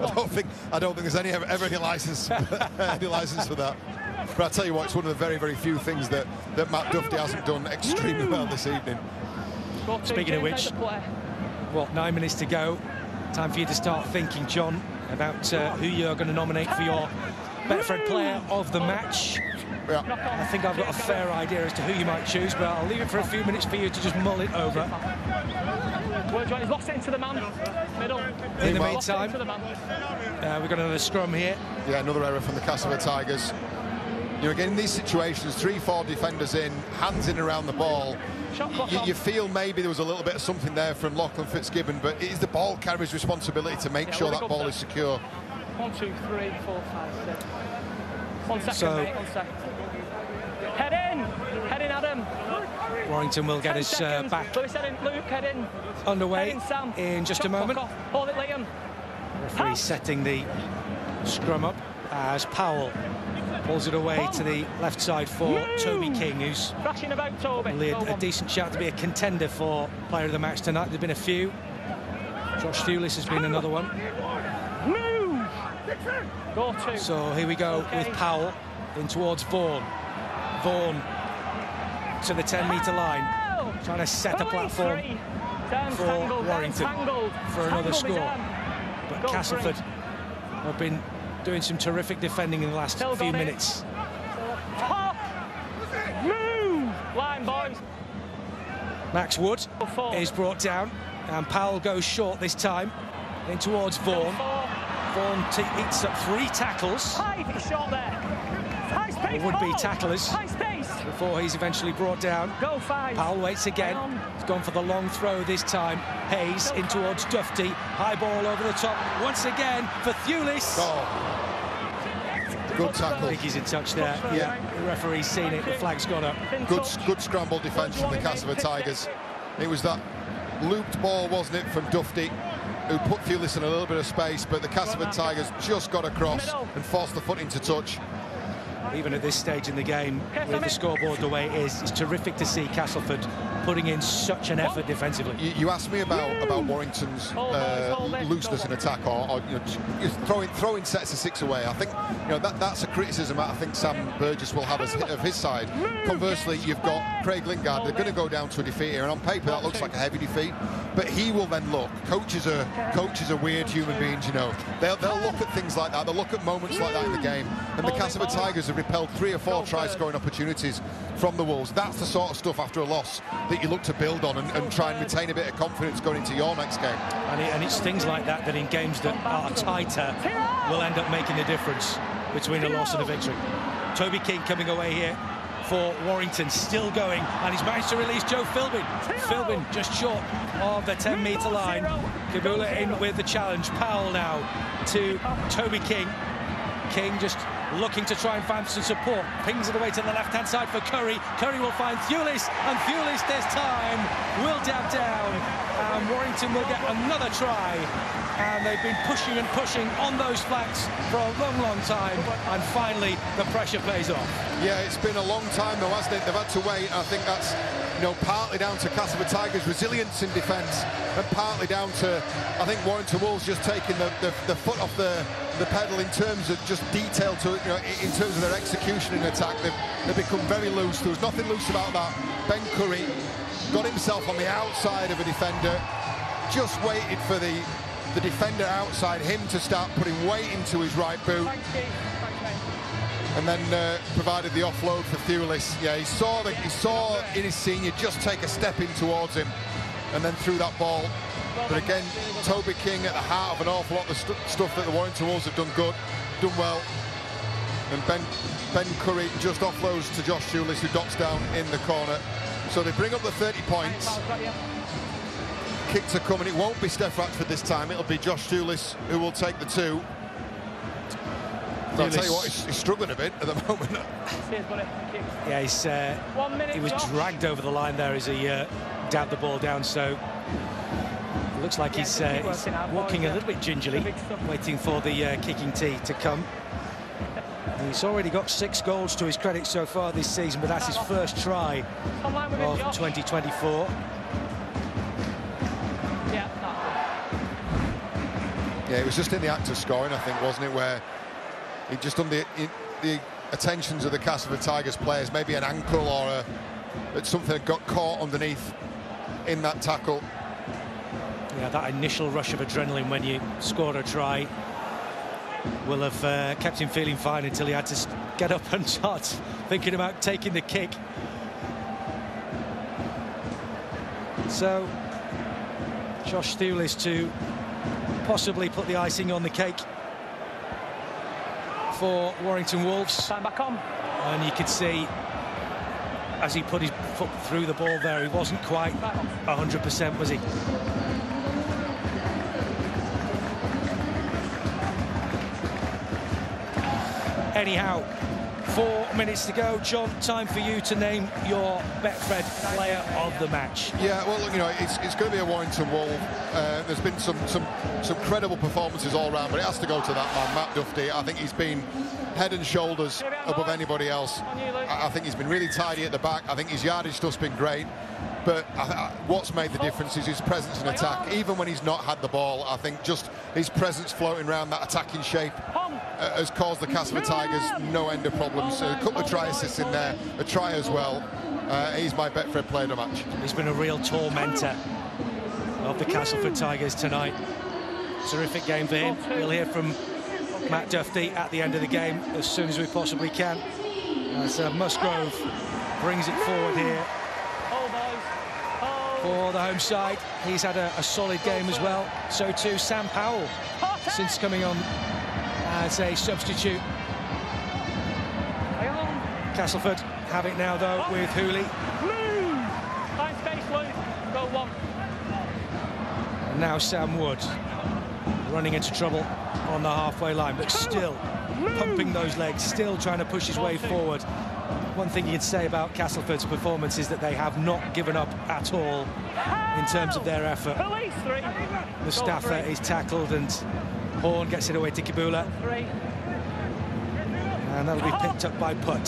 was horrible. I don't think there's ever any license for that. But I tell you what, it's one of the very, very few things that Matt Dufty hasn't done extremely well this evening. Speaking of which, 9 minutes to go. Time for you to start thinking, John, about who you're going to nominate for your Betfred player of the match. Yeah. I think I've got a fair idea as to who you might choose, but I'll leave it for a few minutes for you to just mull it over. He's lost it into the man. Middle. In the meantime, we've got another scrum here. Yeah, another error from the Castleford Tigers. You know, again, in these situations, 3-4 defenders in, hands in around the ball. You feel maybe there was a little bit of something there from Lachlan Fitzgibbon, but it is the ball carrier's responsibility to make sure that ball is secure. 1, 2, 3, 4, 5, 6. 1 second, mate, 1 second. Head in, Adam. Warrington will get his back Luke, head in. underway Head in, Sam. in just a moment. Hold it, Liam. Referee setting the scrum up as Powell pulls it away to the left side for Toby King, who's really a decent shout to be a contender for player of the match tonight. There's been a few. Josh Thewlis has been another one. So here we go with Powell in towards Vaughan. Vaughan to the 10-metre line, trying to set a platform for Warrington for another score. But Castleford have been doing some terrific defending in the last few minutes. Line, boys. Max Wood is brought down, and Powell goes short this time in towards Vaughan. Vaughan eats up 3 tackles. Would-be tacklers before he's eventually brought down. Powell waits again. He's gone for the long throw this time. Hayes in towards Dufty. High ball over the top once again for Thewlis. Good tackle. I think he's in touch there. Yeah, the referee's seen it. The flag's gone up. Good scramble defence from the Castleford Tigers. It was that looped ball, wasn't it, from Dufty, who put Thewlis in a little bit of space, but the Castleford Tigers just got across and forced the foot into touch. Even at this stage in the game, with the scoreboard the way it is, it's terrific to see Castleford putting in such an effort defensively. You asked me about Warrington's looseness in attack, or you know, throwing sets of 6 away. I think that's a criticism that I think Sam Burgess will have of his side. Conversely, you've got Craig Lingard. They're going to go down to a defeat here, and on paper that looks like a heavy defeat. But he will then look. Coaches are weird human beings, you know. They'll look at things like that. They'll look at moments like that in the game. And the Castleford Tigers have repelled 3 or 4 try-scoring opportunities from the Wolves. That's the sort of stuff after a loss that you look to build on and try and retain a bit of confidence going into your next game. And it's things like that in games that are tighter will end up making the difference between a loss and a victory. Toby King coming away here for Warrington, still going, and he's managed to release Joe Philbin. Philbin just short of the 10-metre line. Kabula in with the challenge. Powell now to Toby King. King just looking to try and find some support. Pings it away to the left-hand side for Curry. Curry will find Thewlis, and Thewlis this time will dab down, and Warrington will get another try. And they've been pushing and pushing on those flanks for a long, long time, and finally the pressure pays off. Yeah, it's been a long time though, hasn't it? They've had to wait. I think that's partly down to Castleford Tigers' resilience in defence, and partly down to, I think, Warrington Wolves just taking the foot off the pedal in terms of just detail to in terms of their execution in attack. They've become very loose. There was nothing loose about that. Ben Curry got himself on the outside of a defender, just waited for the defender outside him to start putting weight into his right boot. And then provided the offload for Thewlis. Yeah, he saw in his senior just take a step in towards him and then threw that ball. But again, Toby King at the heart of an awful lot of stuff that the Warrington Wolves have done well. And Ben Curry just offloads to Josh Thewlis, who dots down in the corner. So they bring up the 30 points. Kicks are coming. It won't be Steph Ratford this time. It'll be Josh Thewlis who will take the 2. I'll tell you what, he's struggling a bit at the moment. Yeah, he was dragged over the line there as he dabbed the ball down, so it looks like he's walking a little bit gingerly, waiting for the kicking tee to come. And he's already got 6 goals to his credit so far this season, but that's his first try of 2024. Yeah, it was just in the act of scoring, I think, wasn't it, where he just done the attentions of the Castleford Tigers players, maybe an ankle or something that got caught underneath in that tackle. Yeah, that initial rush of adrenaline when you scored a try will have kept him feeling fine until he had to get up and start thinking about taking the kick. So Josh Thewlis to possibly put the icing on the cake for Warrington Wolves. Time back on. And you could see as he put his foot through the ball there, he wasn't quite 100%, was he? Anyhow, 4 minutes to go. John, time for you to name your Betfred player of the match. Yeah, well, look, you know, it's going to be a Warrington Wolf. There's been some credible performances all round, but it has to go to that man, Matt Duffy. I think he's been head and shoulders above anybody else. I think he's been really tidy at the back. I think his yardage stuff's been great. But what's made the difference is his presence in attack. Even when he's not had the ball, I think just his presence floating around that attacking shape has caused the Castleford Tigers no end of problems. So a couple of try assists in there, a try as well. He's my Betfred player of the match. He's been a real tormentor of the Castleford Tigers tonight. Terrific game for him. We'll hear from Matt Duffy at the end of the game as soon as we possibly can. As Musgrove brings it forward here for the home side. He's had a solid game as well. So too Sam Powell, since coming on as a substitute. Castleford have it now though with Hooley. And now Sam Wood running into trouble on the halfway line, but still pumping those legs, still trying to push his way forward. One thing you can say about Castleford's performance is that they have not given up at all in terms of their effort. Mustafa is tackled and Horn gets it away to Kibula. And that'll be picked up by Putt.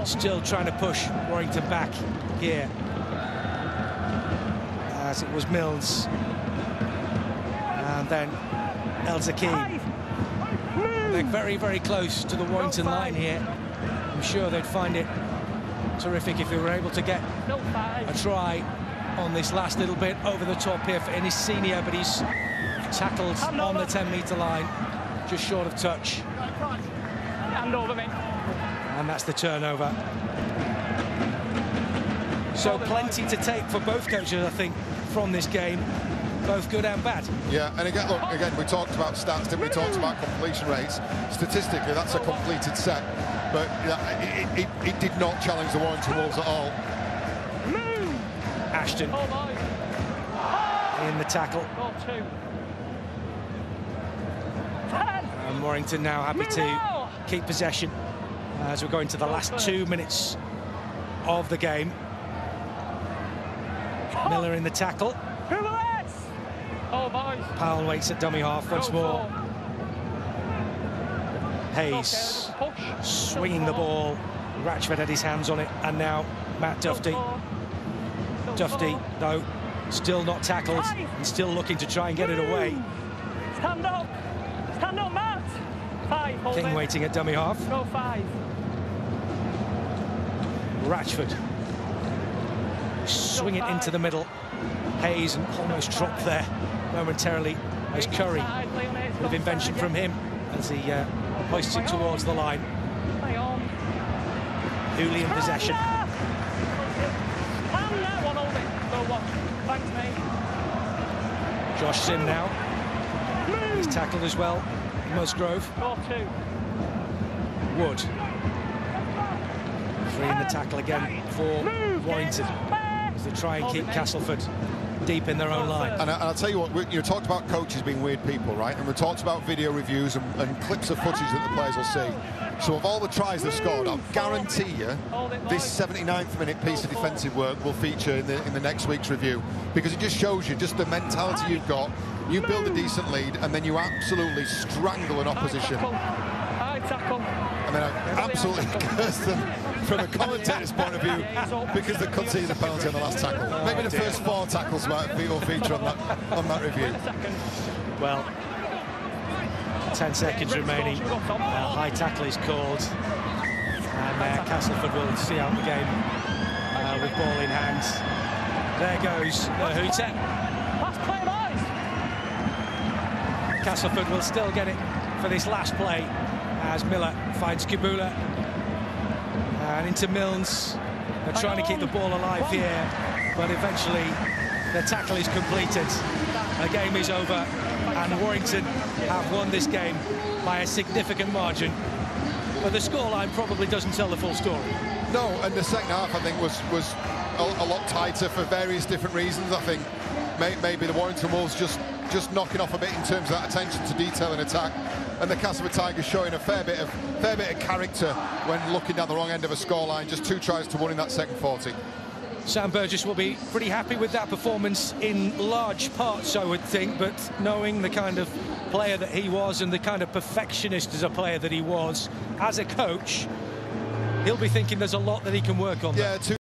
Still trying to push Warrington back here. As it was Mills. And then El Zaki. They're very, very close to the Warrington line here. I'm sure they'd find it terrific if they were able to get a try on this last little bit over the top here for Ennis Senior, but he's tackled on the 10-metre line, just short of touch. And that's the turnover. So plenty to take for both coaches, I think, from this game. Both good and bad. Yeah, and again, look, we talked about stats, didn't we? Talked about completion rates. Statistically, that's a completed set, but it did not challenge the Warrington Wolves at all. Ashton in the tackle. And Warrington now happy to keep possession as we're going to the last 2 minutes of the game. Miller in the tackle. Powell waits at dummy half once more. Hayes swinging the ball. Ratchford had his hands on it, and now Matt Duffy. Duffy, though, still not tackled and still looking to try and get it away. Stand up, Matt. King waiting at dummy half. Ratchford. Swing it into the middle. Hayes and almost dropped there momentarily as Curry, with invention from him as he hoists it towards the line. Hooley in possession. Josh Sim now. He's tackled as well. Musgrove. Wood. 3 in the tackle again for Warrington as they try and keep Castleford deep in their own line. And I'll tell you what, you talked about coaches being weird people, right? And we talked about video reviews and clips of footage that the players will see. So of all the tries they've scored, I'll guarantee you this 79th minute piece of defensive work will feature in the next week's review, because it just shows you just the mentality you've got. You build a decent lead and then you absolutely strangle an opposition. I mean, I absolutely curse them from a commentator's point of view because they conceded the penalty on the last tackle. Maybe the first 4 tackles might feature on that review. Well, 10 seconds remaining. High tackle is called, and Castleford will see out the game with ball in hand. There goes the hooter. Castleford will still get it for this last play as Miller finds Kibula and into Milnes. They're trying to keep the ball alive here, but eventually the tackle is completed. The game is over and Warrington have won this game by a significant margin, but the scoreline probably doesn't tell the full story. No, and the second half I think was a lot tighter for various different reasons. I think maybe the Warrington Wolves just knocking off a bit in terms of that attention to detail and attack, and the Castleford Tigers showing a fair bit of character when looking down the wrong end of a scoreline. Just 2 tries to 1 in that second 40. Sam Burgess will be pretty happy with that performance in large parts, I would think, but knowing the kind of player that he was and the kind of perfectionist as a player that he was as a coach, he'll be thinking there's a lot that he can work on. Yeah,